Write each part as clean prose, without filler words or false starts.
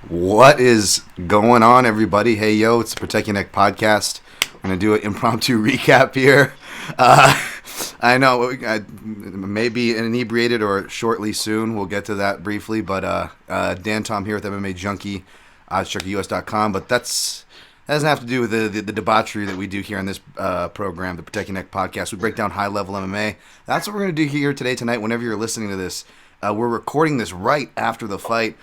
What is going on, everybody? Hey, yo, it's the Protect Your Neck podcast. I'm going to do an impromptu recap here. I know I may be inebriated or shortly soon. We'll get to that briefly. But Dan Tom here with MMA Junkie, OddsJunkieUS.com. But that doesn't have to do with the debauchery that we do here on this program, the Protect Your Neck podcast. We break down high-level MMA. That's what we're going to do here tonight, whenever you're listening to this. We're recording this right after the fight.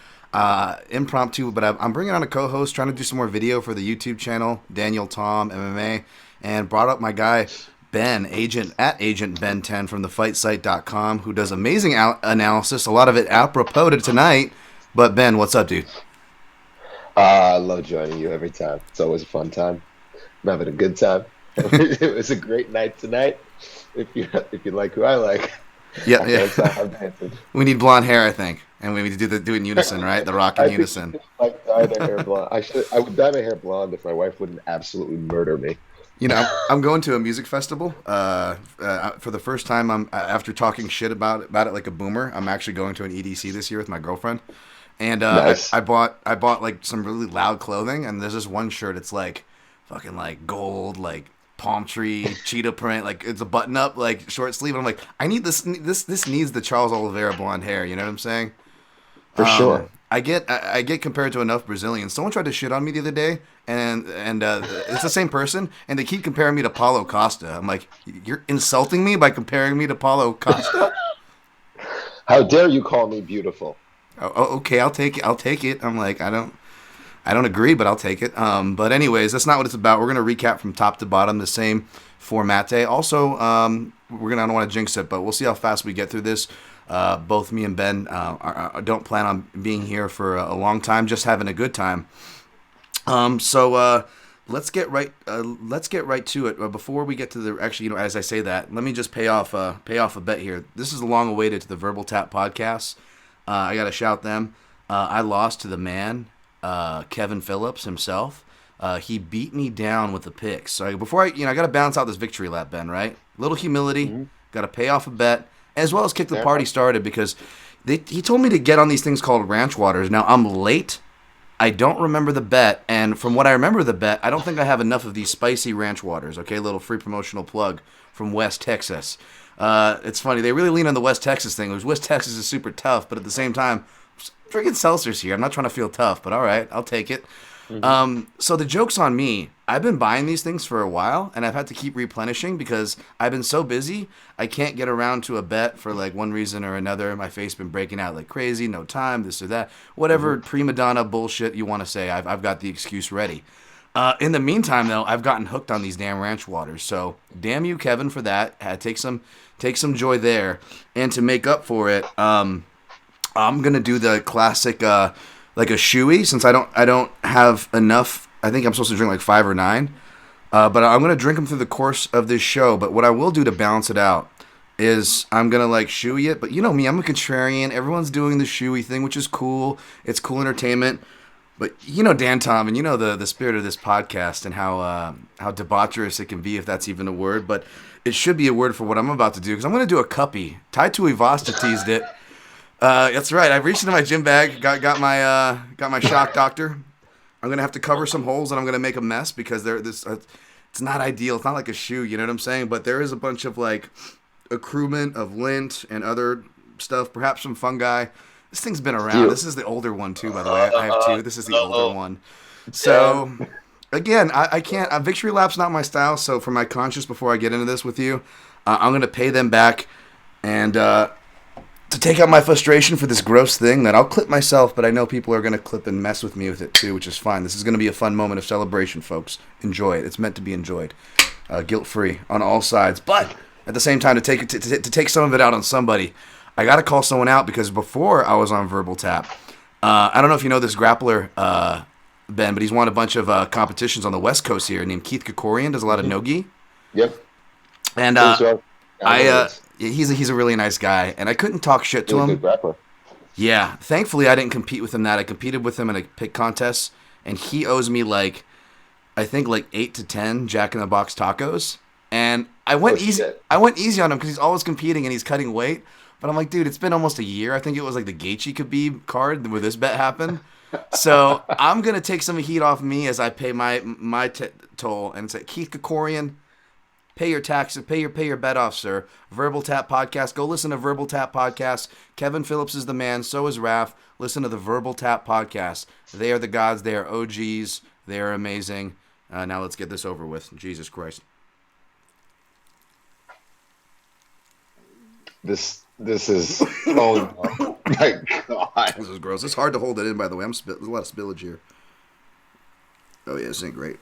Impromptu, but I'm bringing on a co-host, trying to do some more video for the YouTube channel, Daniel Tom MMA, and brought up my guy Ben, agent Ben 10 from thefightsite.com, who does amazing analysis, a lot of it apropos to tonight. But Ben, what's up, dude? I love joining you every time. It's always a fun time. I'm having a good time. It was a great night tonight. If you like who I like. Yeah. We need blonde hair, I think, and we need to do it in unison, right? The rock in unison. Like dye their hair blonde. I would dye my hair blonde if my wife wouldn't absolutely murder me. You know, I'm going to a music festival for the first time. I'm after talking shit about it like a boomer. I'm actually going to an EDC this year with my girlfriend, and Nice. I bought like some really loud clothing, and there's this one shirt. It's like fucking like gold, like palm tree, cheetah print, like it's a button up, like short sleeve. And I'm like, I need this. This needs the Charles Oliveira blonde hair. You know what I'm saying? For sure. I get compared to enough Brazilians. Someone tried to shit on me the other day, and it's the same person, and they keep comparing me to Paulo Costa. I'm like, you're insulting me by comparing me to Paulo Costa? How dare you call me beautiful? Oh, okay, I'll take it. I'm like, I don't agree, but I'll take it. But anyways, that's not what it's about. We're gonna recap from top to bottom, the same format. Also, I don't want to jinx it, but we'll see how fast we get through this. Both me and Ben don't plan on being here for a long time, just having a good time. So let's get right to it. Before we get to as I say that, let me just pay off a bet here. This is long awaited to the Verbal Tap podcast. I gotta shout them. I lost to the man, Kevin Phillips himself. He beat me down with the picks. So before I gotta balance out this victory lap, Ben. Right? Little humility. Mm-hmm. Gotta pay off a bet, as well as kick the party started, because he told me to get on these things called ranch waters. Now, I'm late. I don't remember the bet, and from what I remember the bet, I don't think I have enough of these spicy ranch waters. Okay, little free promotional plug from West Texas. It's funny, they really lean on the West Texas thing. West Texas is super tough, but at the same time, I'm drinking seltzers here. I'm not trying to feel tough, but all right, I'll take it. Mm-hmm. So the joke's on me. I've been buying these things for a while, and I've had to keep replenishing because I've been so busy. I can't get around to a bet for like one reason or another. My face been breaking out like crazy, no time, this or that, whatever prima donna bullshit you want to say. I've got the excuse ready. In the meantime, though, I've gotten hooked on these damn ranch waters. So damn you, Kevin, for that. Take some joy there, and to make up for it, I'm gonna do the classic. Like a shoey, since I don't have enough. I think I'm supposed to drink like 5 or 9, but I'm gonna drink them through the course of this show. But what I will do to balance it out is I'm gonna like shoey it. But you know me, I'm a contrarian. Everyone's doing the shoey thing, which is cool. It's cool entertainment. But you know Dan Tom, and you know the spirit of this podcast and how debaucherous it can be, if that's even a word. But it should be a word for what I'm about to do, because I'm gonna do a cuppy. Tai Tuivasa teased it. That's right. I've reached into my gym bag, got my shock doctor. I'm gonna have to cover some holes, and I'm gonna make a mess because it's not ideal. It's not like a shoe, you know what I'm saying? But there is a bunch of like accruement of lint and other stuff, perhaps some fungi. This thing's been around. This is the older one too, by the way. I have 2. This is the older one. So again, I can't. Victory lap's not my style. So for my conscience, before I get into this with you, I'm gonna pay them back, and to take out my frustration for this gross thing that I'll clip myself, but I know people are going to clip and mess with me with it too, which is fine. This is going to be a fun moment of celebration, folks. Enjoy it. It's meant to be enjoyed. Guilt-free on all sides. But at the same time, to take some of it out on somebody, I got to call someone out, because before I was on Verbal Tap, I don't know if you know this grappler, Ben, but he's won a bunch of competitions on the West Coast here, named Keith Krikorian, does a lot of no-gi. Yep. And he's a really nice guy, and I couldn't talk shit to him. Good grappler. Yeah, thankfully I didn't compete with him. I competed with him in a pick contest, and he owes me I think 8 to 10 Jack in the Box tacos. And I went easy. Shit. I went easy on him because he's always competing and he's cutting weight. But I'm like, dude, it's been almost a year. I think it was like the Gaethje Khabib card where this bet happened. So I'm gonna take some heat off me as I pay my toll and say, Keith Kokorian, pay your taxes, pay your bet off, sir. Verbal Tap Podcast. Go listen to Verbal Tap Podcast. Kevin Phillips is the man. So is Raph. Listen to the Verbal Tap Podcast. They are the gods. They are OGs. They are amazing. Now let's get this over with. Jesus Christ. This is oh my god. This is gross. It's hard to hold it in, by the way. There's a lot of spillage here. Oh yeah, this ain't great.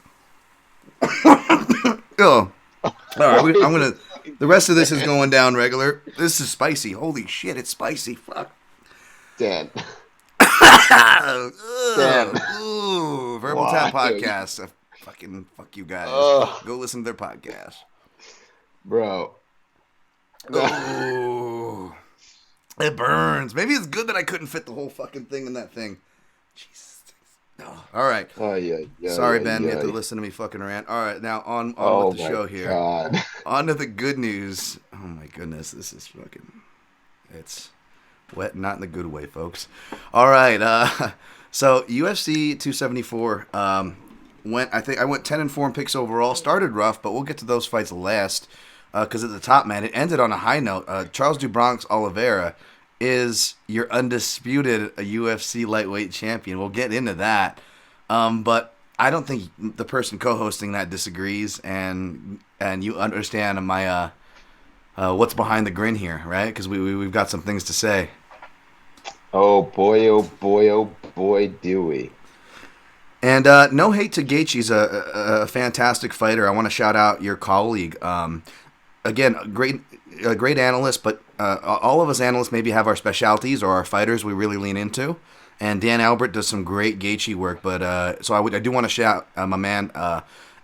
Oh. All right, I'm gonna. The rest of this is going down regular. This is spicy. Holy shit, it's spicy. Fuck. Dan. Dan. Ooh, Verbal Tap Podcast. Fucking fuck you guys. Go listen to their podcast, bro. Oh, it burns. Maybe it's good that I couldn't fit the whole fucking thing in that thing. Jesus. Oh, all right. Oh yeah. Sorry, Ben. You have to listen to me fucking rant. All right, now on with the show here. God. On to the good news. Oh my goodness, this is fucking. It's wet, not in the good way, folks. All right. So UFC 274 went. I think I went 10-4 in picks overall. Started rough, but we'll get to those fights last. Because at the top, man, it ended on a high note. Charles do Bronx Oliveira is your undisputed UFC lightweight champion. We'll get into that. But I don't think the person co-hosting that disagrees, and you understand my what's behind the grin here, right? Because we've got some things to say. Oh boy, do we. And no hate to Gaethje. He's a fantastic fighter. I want to shout out your colleague. Again, a great analyst, but all of us analysts maybe have our specialties or our fighters we really lean into. And Dan Albert does some great Gaethje work, but so I do want to shout my man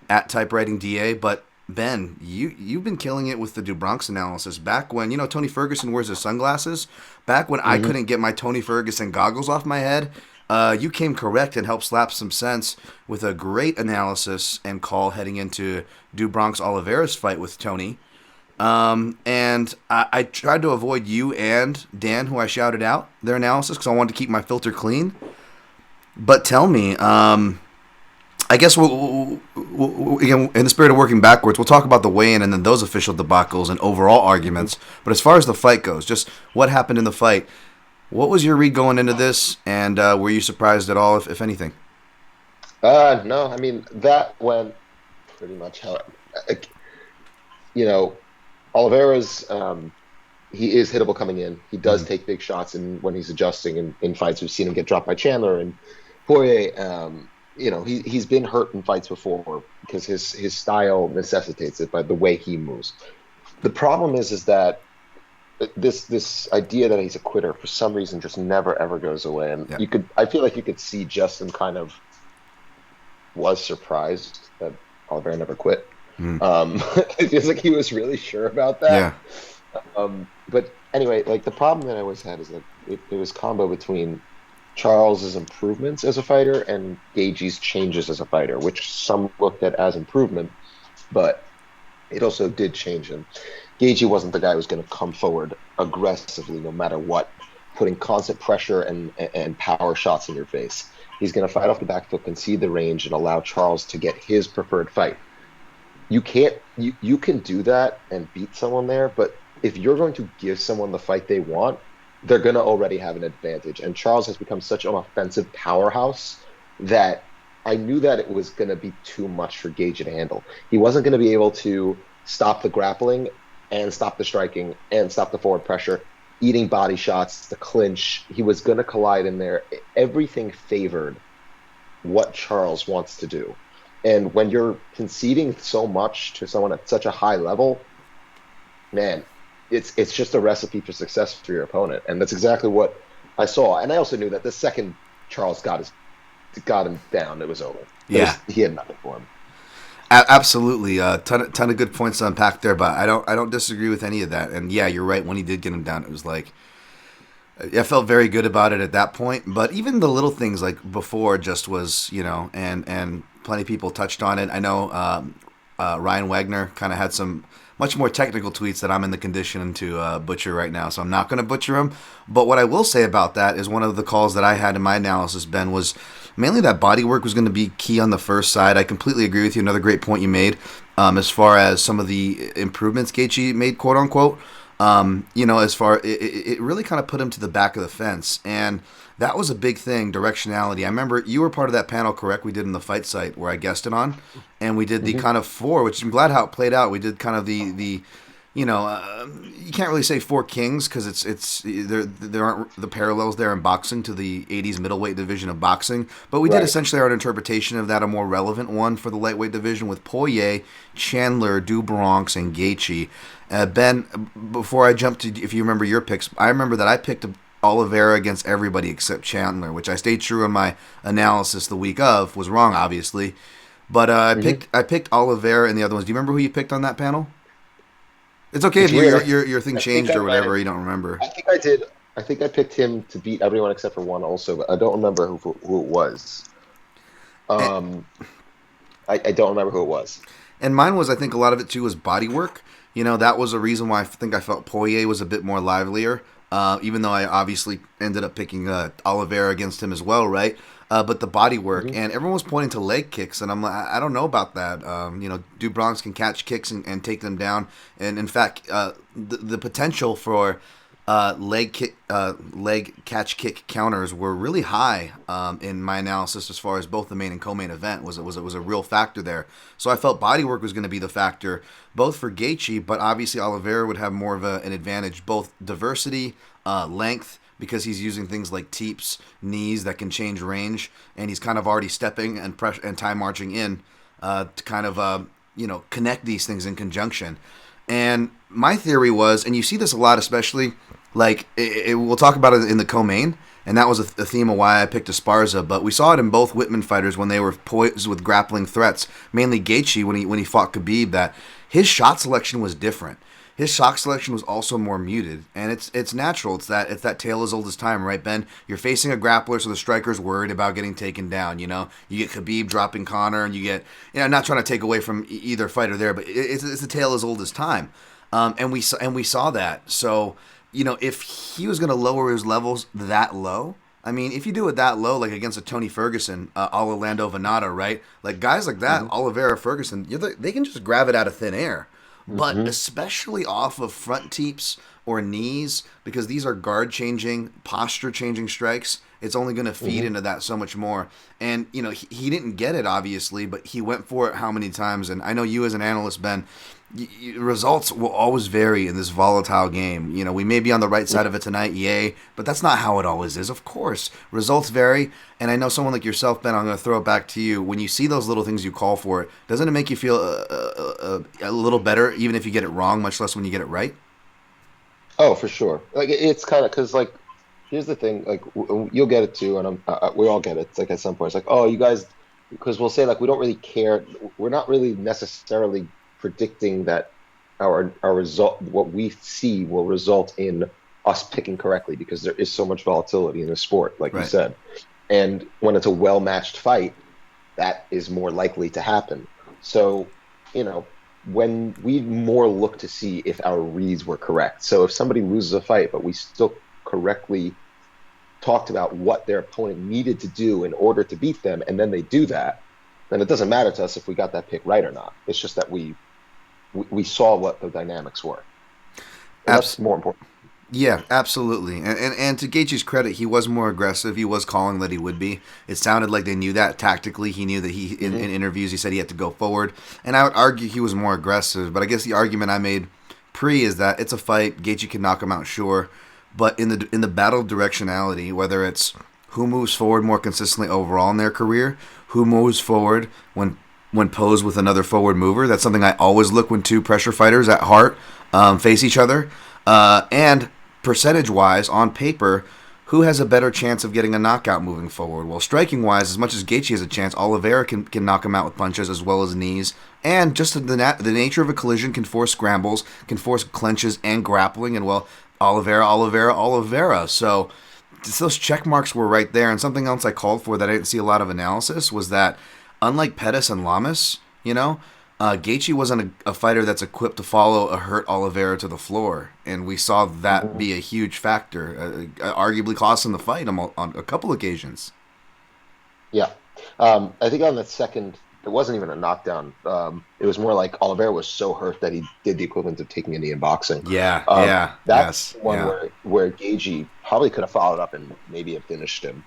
at Typewriting DA. But Ben, you've been killing it with the do Bronx analysis. Back when Tony Ferguson wears his sunglasses, back when I couldn't get my Tony Ferguson goggles off my head, you came correct and helped slap some sense with a great analysis and call heading into do Bronx Oliveira's fight with Tony. And I tried to avoid you and Dan, who I shouted out, their analysis, because I wanted to keep my filter clean. But tell me, I guess we'll, again, in the spirit of working backwards, we'll talk about the weigh-in and then those official debacles and overall arguments. But as far as the fight goes, just what happened in the fight, what was your read going into this, and were you surprised at all, if anything? No, I mean, that went pretty much how, Oliveira's, he is hittable coming in. He does take big shots when he's adjusting in fights. We've seen him get dropped by Chandler and Poirier. He's been hurt in fights before because his style necessitates it by the way he moves. The problem is that this idea that he's a quitter for some reason just never ever goes away. And I feel like you could see Justin kind of was surprised that Oliveira never quit. It feels like he was really sure about that. Yeah. But anyway, like the problem that I always had is that it was combo between Charles's improvements as a fighter and Gaethje's changes as a fighter, which some looked at as improvement, but it also did change him. Gaethje wasn't the guy who was going to come forward aggressively no matter what, putting constant pressure and power shots in your face. He's going to fight off the back foot, concede the range, and allow Charles to get his preferred fight. You can do that and beat someone there, but if you're going to give someone the fight they want, they're going to already have an advantage. And Charles has become such an offensive powerhouse that I knew that it was going to be too much for Gaethje to handle. He wasn't going to be able to stop the grappling and stop the striking and stop the forward pressure, eating body shots, the clinch. He was going to collide in there. Everything favored what Charles wants to do. And when you're conceding so much to someone at such a high level, man, it's just a recipe for success for your opponent. And that's exactly what I saw. And I also knew that the second Charles got him down, it was over. He had nothing for him. Absolutely, ton of good points to unpack there, but I don't disagree with any of that. And yeah, you're right. When he did get him down, it was like I felt very good about it at that point. But even the little things like before just was and plenty of people touched on it. I know Ryan Wagner kind of had some much more technical tweets that I'm in the condition to butcher right now, so I'm not going to butcher them. But what I will say about that is one of the calls that I had in my analysis, Ben, was mainly that body work was going to be key on the first side. I completely agree with you. Another great point you made as far as some of the improvements Gaethje made, quote unquote. As far it really kind of put him to the back of the fence, and that was a big thing, directionality. I remember you were part of that panel, correct? We did in the fight site where I guested on, and we did the kind of four, which I'm glad how it played out. We did kind of the you can't really say four kings because it's there aren't the parallels there in boxing to the 80s middleweight division of boxing, but we did essentially our interpretation of that, a more relevant one for the lightweight division with Poirier, Chandler, Do Bronx, and Gaethje. Ben, before I jump to, if you remember your picks, I remember that I picked Oliveira against everybody except Chandler, which I stayed true in my analysis the week of. Was wrong, obviously, but I picked Oliveira and the other ones. Do you remember who you picked on that panel? It's okay if your thing changed or whatever. You don't remember. I think I did. I think I picked him to beat everyone except for one also, but I don't remember who it was. I don't remember who it was. And mine was, I think a lot of it too was body work. That was a reason why I think I felt Poirier was a bit more livelier. Even though I obviously ended up picking Oliveira against him as well, right? But the body work, and everyone was pointing to leg kicks, and I'm like, I don't know about that. Do Bronx can catch kicks and take them down, and in fact, the potential for leg catch kick counters were really high in my analysis as far as both the main and co-main event was a real factor there. So I felt body work was going to be the factor both for Gaethje, but obviously Oliveira would have more of an advantage, both diversity, length, because he's using things like teeps, knees that can change range, and he's kind of already stepping and time marching in to kind of connect these things in conjunction. And my theory was, and you see this a lot, especially like we'll talk about it in the co-main, and that was a theme of why I picked Esparza. But we saw it in both Whitman fighters when they were poised with grappling threats. Mainly Gaethje when he fought Khabib, that his shot selection was different. His shot selection was also more muted, and it's natural. It's that tale as old as time, right, Ben? You're facing a grappler, so the striker's worried about getting taken down. You get Khabib dropping Conor, and you get I'm not trying to take away from either fighter there, but it's a tale as old as time. And we saw that. So if he was going to lower his levels that low, I mean, if you do it that low, like against a Tony Ferguson, Orlando Venata, right? Like guys like that, Oliveira, Ferguson, they can just grab it out of thin air. But especially off of front teeps or knees, because these are guard-changing, posture-changing strikes, it's only going to feed into that so much more. And, he didn't get it, obviously, but he went for it how many times? And I know you as an analyst, Ben, results will always vary in this volatile game. We may be on the right side of it tonight, yay, but that's not how it always is. Of course, results vary, and I know someone like yourself, Ben, I'm going to throw it back to you. When you see those little things you call for it, doesn't it make you feel a little better, even if you get it wrong, much less when you get it right? Oh, for sure. Like, it's kind of, because, like, here's the thing, like, you'll get it too, and we all get it. It's like at some point, it's like, oh, you guys, because we'll say, like, we don't really care. We're not really necessarily predicting that our result, what we see, will result in us picking correctly, because there is so much volatility in the sport, like you said. And when it's a well-matched fight, that is more likely to happen. So, when we more look to see if our reads were correct. So if somebody loses a fight, but we still correctly talked about what their opponent needed to do in order to beat them, and then they do that, then it doesn't matter to us if we got that pick right or not. It's just that we saw what the dynamics were. That's more important. Yeah, absolutely. And to Gaethje's credit, he was more aggressive. He was calling that he would be. It sounded like they knew that tactically. He knew that in interviews he said he had to go forward. And I would argue he was more aggressive. But I guess the argument I made is that it's a fight. Gaethje can knock him out, sure. But in the battle directionality, whether it's who moves forward more consistently overall in their career, who moves forward when posed with another forward mover, that's something I always look when two pressure fighters at heart face each other. And percentage-wise, on paper, who has a better chance of getting a knockout moving forward? Well, striking-wise, as much as Gaethje has a chance, Oliveira can knock him out with punches as well as knees. And just the nature of a collision can force scrambles, can force clenches and grappling. And, well, Oliveira. So those check marks were right there. And something else I called for that I didn't see a lot of analysis was that, unlike Pettis and Lamas, Gaethje wasn't a fighter that's equipped to follow a hurt Oliveira to the floor, and we saw that be a huge factor, arguably cost him the fight on a couple occasions. Yeah. I think on that second, it wasn't even a knockdown. It was more like Oliveira was so hurt that he did the equivalent of taking a knee in boxing. That's one where Gaethje probably could have followed up and maybe have finished him.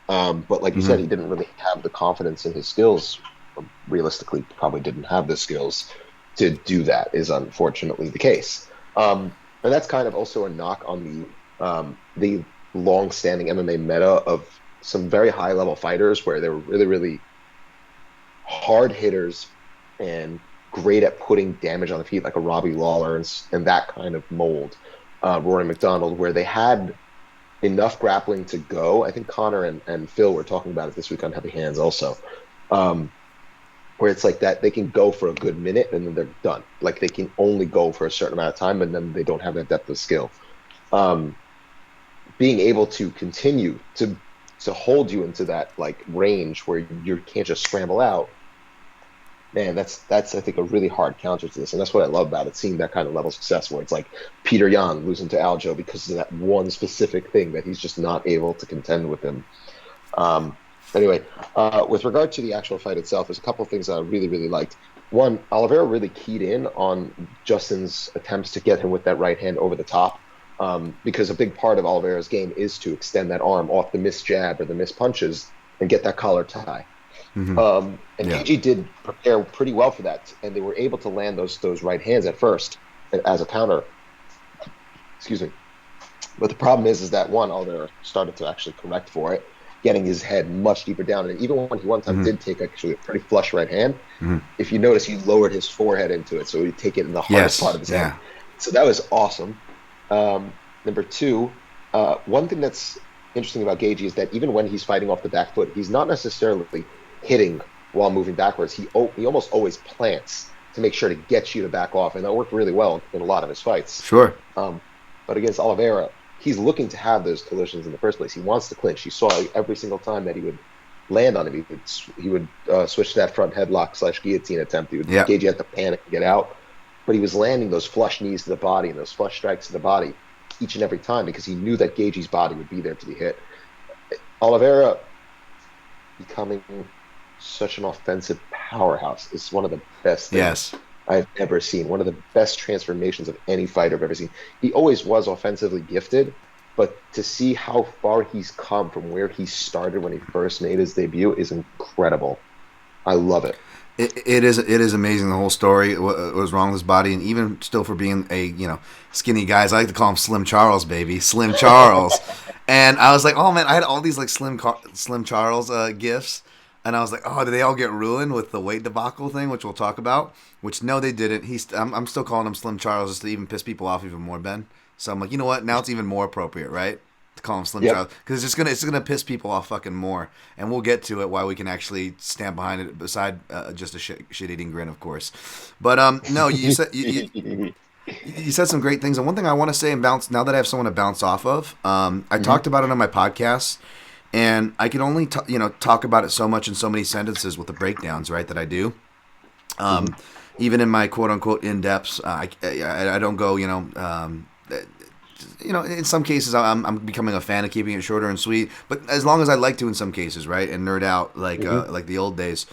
But like you said, he didn't really have the confidence in his skills. Realistically, probably didn't have the skills to do that, is unfortunately the case. And that's kind of also a knock on the long-standing MMA meta of some very high-level fighters where they were really, really hard hitters and great at putting damage on the feet, like a Robbie Lawler and that kind of mold. Rory McDonald, where they had enough grappling to go. I think Connor and Phil were talking about it this week on Heavy Hands also. Where it's like that they can go for a good minute and then they're done. Like they can only go for a certain amount of time and then they don't have that depth of skill. Being able to continue to hold you into that like range where you can't just scramble out, man, that's I think a really hard counter to this, and that's what I love about it, seeing that kind of level of success where it's like Peter Yan losing to Aljo because of that one specific thing that he's just not able to contend with him. Anyway, with regard to the actual fight itself, there's a couple of things that I really, really liked. One, Oliveira really keyed in on Justin's attempts to get him with that right hand over the top, because a big part of Oliveira's game is to extend that arm off the missed jab or the missed punches and get that collar tie. Gaethje did prepare pretty well for that, and they were able to land those right hands at first as a counter. Excuse me. But the problem is that one, Oliveira started to actually correct for it, getting his head much deeper down. And even when he one time did take actually a pretty flush right hand, if you notice, he lowered his forehead into it, so he'd take it in the hardest part of his head. So that was awesome. Number two, one thing that's interesting about Gaethje is that even when he's fighting off the back foot, he's not necessarily hitting while moving backwards. He almost always plants to make sure to get you to back off, and that worked really well in a lot of his fights. Sure. But against Oliveira, he's looking to have those collisions in the first place. He wants to clinch. You saw every single time that he would land on him, he would switch to that front headlock / guillotine attempt. Gaethje had to panic and get out, but he was landing those flush knees to the body and those flush strikes to the body each and every time because he knew that Gaethje's body would be there to be hit. Oliveira becoming such an offensive powerhouse is one of the best things I've ever seen. One of the best transformations of any fighter I've ever seen. He always was offensively gifted, but to see how far he's come from where he started when he first made his debut is incredible. I love it. It is amazing, the whole story. What was wrong with his body, and even still for being a skinny guy. I like to call him Slim Charles, baby, Slim Charles. And I was like, oh man, I had all these like Slim Charles gifts. And I was like, oh, did they all get ruined with the weight debacle thing, which we'll talk about? Which, no, they didn't. I'm still calling him Slim Charles just to even piss people off even more, Ben. So I'm like, you know what? Now it's even more appropriate, right? To call him Slim Charles. Because it's just gonna piss people off fucking more. And we'll get to it why we can actually stand behind it beside just a shit-eating grin, of course. But, no, you said... You said some great things. And one thing I want to say and bounce, now that I have someone to bounce off of, I talked about it on my podcast. And I can only talk about it so much in so many sentences with the breakdowns, right, that I do. Even in my quote-unquote in-depths, I don't go, in some cases I'm becoming a fan of keeping it shorter and sweet. But as long as I like to in some cases, right, and nerd out like the old days.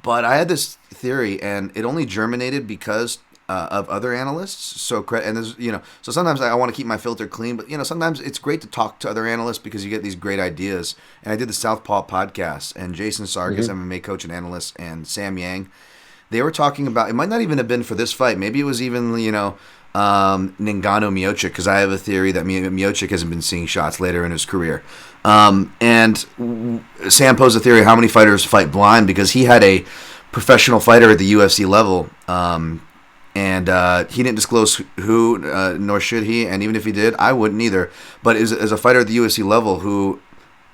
But I had this theory, and it only germinated because of other analysts. So there's so sometimes I want to keep my filter clean, but sometimes it's great to talk to other analysts because you get these great ideas. And I did the Southpaw podcast, and Jason Sarkis, MMA coach and analyst, and Sam Yang, they were talking about, it might not even have been for this fight. Maybe it was even Ngannou Miocic, because I have a theory that Miocic hasn't been seeing shots later in his career. And Sam posed a theory: how many fighters fight blind? Because he had a professional fighter at the UFC level. And he didn't disclose who, nor should he. And even if he did, I wouldn't either. But as a fighter at the UFC level who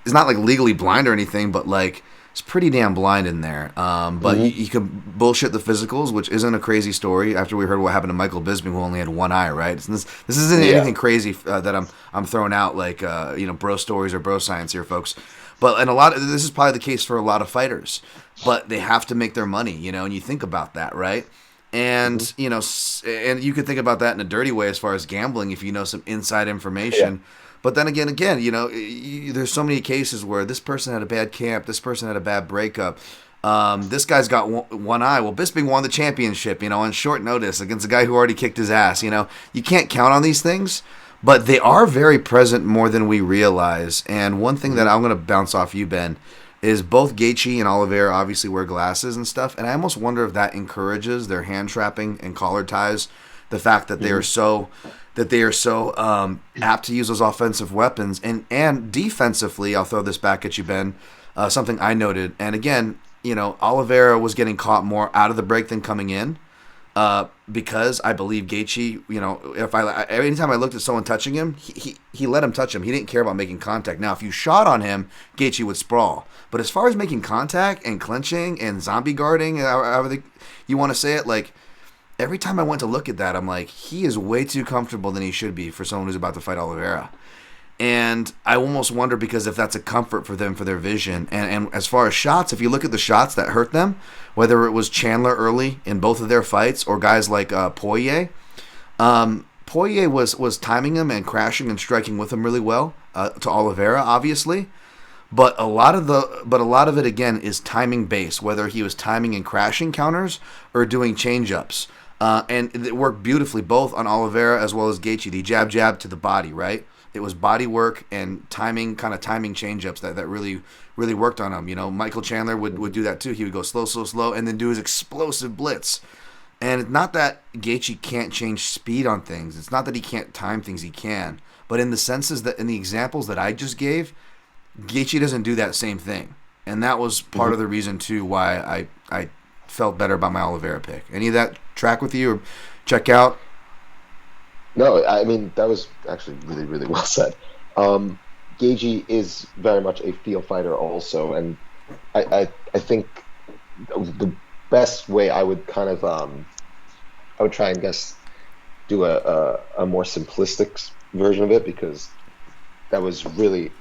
is not like legally blind or anything, but like is pretty damn blind in there. But he could bullshit the physicals, which isn't a crazy story. After we heard what happened to Michael Bisping, who only had one eye, right? So this isn't anything crazy that I'm throwing out like bro stories or bro science here, folks. But this is probably the case for a lot of fighters, but they have to make their money, and you think about that, right? And, and you could think about that in a dirty way as far as gambling if you know some inside information. Yeah. But then again, there's so many cases where this person had a bad camp, this person had a bad breakup. This guy's got one eye. Well, Bisping won the championship, on short notice against a guy who already kicked his ass. You can't count on these things, but they are very present more than we realize. And one thing that I'm going to bounce off you, Ben, is both Gaethje and Oliveira obviously wear glasses and stuff, and I almost wonder if that encourages their hand trapping and collar ties. The fact that they are so apt to use those offensive weapons and defensively. I'll throw this back at you, Ben. Something I noted, and again, Oliveira was getting caught more out of the break than coming in, because I believe Gaethje, anytime I looked at someone touching him, he let him touch him. He didn't care about making contact. Now, if you shot on him, Gaethje would sprawl. But as far as making contact and clinching and zombie guarding, however you want to say it, like, every time I went to look at that, I'm like, he is way too comfortable than he should be for someone who's about to fight Oliveira. And I almost wonder because if that's a comfort for them for their vision. And as far as shots, if you look at the shots that hurt them, whether it was Chandler early in both of their fights or guys like Poirier, Poirier was timing him and crashing and striking with him really well to Oliveira, obviously. But a lot of it again is timing based, whether he was timing and crashing counters or doing change-ups. And it worked beautifully both on Oliveira as well as Gaethje. The jab to the body, right? It was body work and timing change-ups that really, really worked on him. Michael Chandler would do that too. He would go slow, and then do his explosive blitz. And it's not that Gaethje can't change speed on things. It's not that he can't time things. He can. But in the examples that I just gave, Gaethje doesn't do that same thing. And that was part of the reason too why I felt better about my Oliveira pick. Any of that track with you or check out? No, I mean, that was actually really, really well said. Gaethje is very much a feel fighter also, and I think the best way I would kind of I would try and do a more simplistic version of it, because that was really,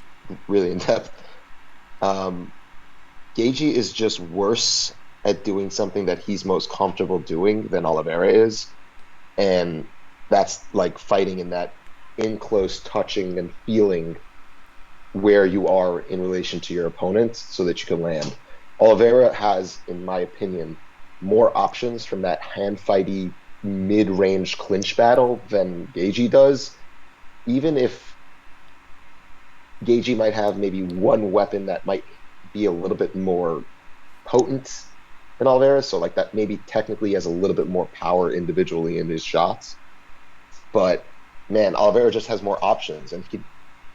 really in depth. Gaethje is just worse at doing something that he's most comfortable doing than Oliveira is, and that's like fighting in that in close touching and feeling where you are in relation to your opponent so that you can land. Oliveira has, in my opinion, more options from that hand fighty mid-range clinch battle than Gaethje does. Even if Gaethje might have maybe one weapon that might be a little bit more potent than Oliveira, so like that maybe technically has a little bit more power individually in his shots. But man, Oliveira just has more options, and he can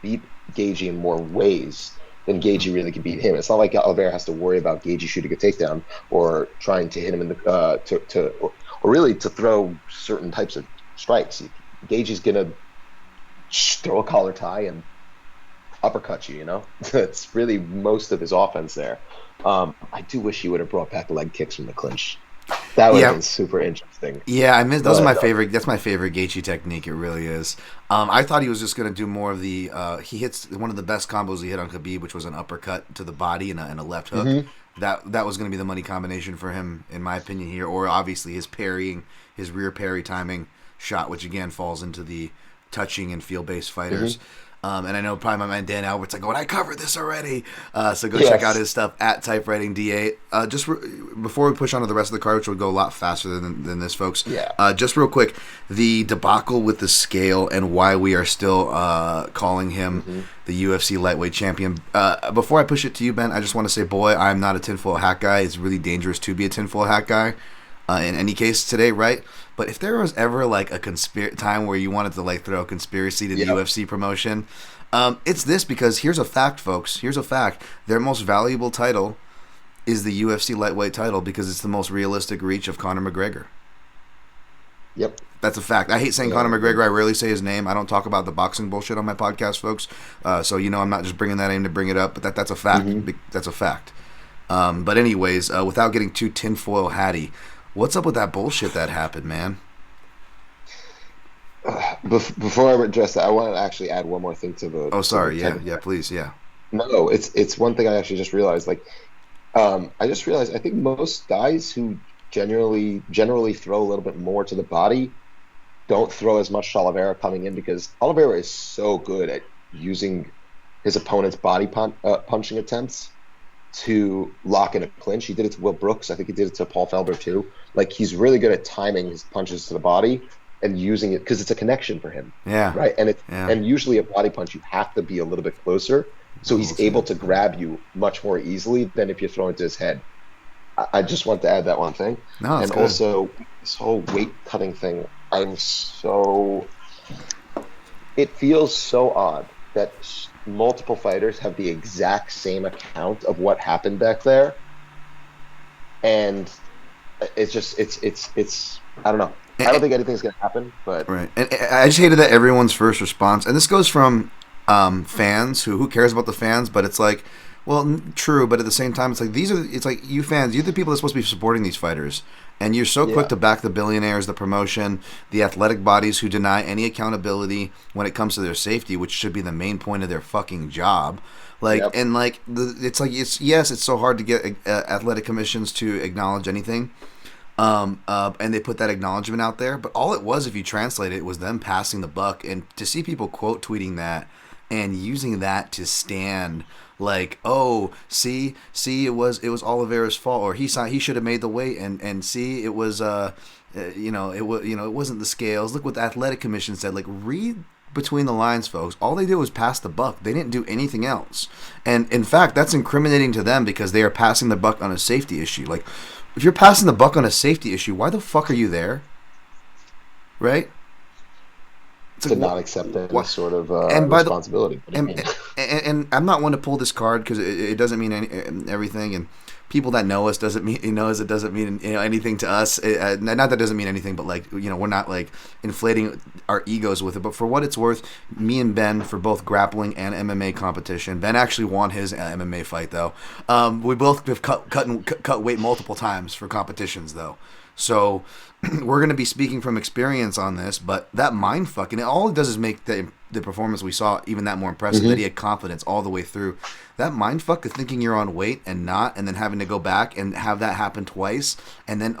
beat Gaethje in more ways than Gaethje really can beat him. It's not like Oliveira has to worry about Gaethje shooting a takedown or trying to hit him in the or really to throw certain types of strikes. Gaethje's gonna throw a collar tie and uppercut you. That's really most of his offense there. I do wish he would have brought back leg kicks from the clinch. That would have been super interesting. Yeah, those are my favorite. That's my favorite Gaethje technique. It really is. I thought he was just going to do more of the. He hits one of the best combos he hit on Khabib, which was an uppercut to the body and a left hook. Mm-hmm. That was going to be the money combination for him, in my opinion here. Or obviously his parrying, his rear parry timing shot, which again falls into the touching and feel based fighters. Mm-hmm. And I know probably my man Dan Albert's like, I covered this already. So go check out his stuff at Typewriting D8. Before we push on to the rest of the card, which will go a lot faster than this, folks. Yeah. Just real quick, the debacle with the scale and why we are still calling him the UFC lightweight champion. Before I push it to you, Ben, I just want to say, boy, I'm not a tinfoil hat guy. It's really dangerous to be a tinfoil hat guy. In any case today, right? But if there was ever like a time where you wanted to like throw a conspiracy to the UFC promotion, it's this, because here's a fact, folks. Here's a fact. Their most valuable title is the UFC lightweight title because it's the most realistic reach of Conor McGregor. Yep. That's a fact. I hate saying Conor McGregor. I rarely say his name. I don't talk about the boxing bullshit on my podcast, folks. So I'm not just bringing that name to bring it up, but that's a fact. That's a fact. But anyways, without getting too tinfoil hatty, what's up with that bullshit that happened, man? Before I address that, I want to actually add one more thing to the. Oh, sorry. Yeah, please, yeah. No, it's one thing I actually just realized. Like, I just realized I think most guys who generally throw a little bit more to the body don't throw as much to Oliveira coming in because Oliveira is so good at using his opponent's punching attempts to lock in a clinch. He did it to Will Brooks. I think he did it to Paul Felder too. Like he's really good at timing his punches to the body and using it because it's a connection for him. Yeah. Right. And Yeah. and usually a body punch you have to be a little bit closer. So he's able to grab you much more easily than if you're throwing to his head. I just want to add that one thing. No, that's and good. also this whole weight cutting thing, it feels so odd that multiple fighters have the exact same account of what happened back there, and it's I don't know. I don't think anything's gonna happen, but Right. And I just hated that everyone's first response, and this goes from fans who cares about the fans, but it's like, well, true, but at the same time, it's like it's like you fans, you're the people that's supposed to be supporting these fighters, and you're so quick yeah, to back the billionaires, the promotion, the athletic bodies who deny any accountability when it comes to their safety, which should be the main point of their fucking job. Like yep, and like it's so hard to get athletic commissions to acknowledge anything. And they put that acknowledgement out there, but all it was, if you translate it, was them passing the buck. And to see people quote tweeting that and using that to stand like, oh, see, it was Oliveira's fault, or he should have made the weight, and see, it was it wasn't the scales. Look what the athletic commission said. Like, read between the lines, folks. All they did was pass the buck. They didn't do anything else. And in fact, that's incriminating to them because they are passing the buck on a safety issue. Like, if you're passing the buck on a safety issue, why the fuck are you there? Right? It's to like, not accept any what? sort of And by the responsibility. What do you mean? and I'm not one to pull this card because it doesn't mean everything, and people that know us doesn't mean it doesn't mean anything to us. Not that it doesn't mean anything, but like we're not like inflating our egos with it. But for what it's worth, me and Ben, for both grappling and MMA competition, Ben actually won his MMA fight though. We both have cut weight multiple times for competitions though. So we're going to be speaking from experience on this, but that mind fucking, all it does is make the performance we saw even that more impressive, that he had confidence all the way through. That mind fuck of thinking you're on weight and not, and then having to go back and have that happen twice, and then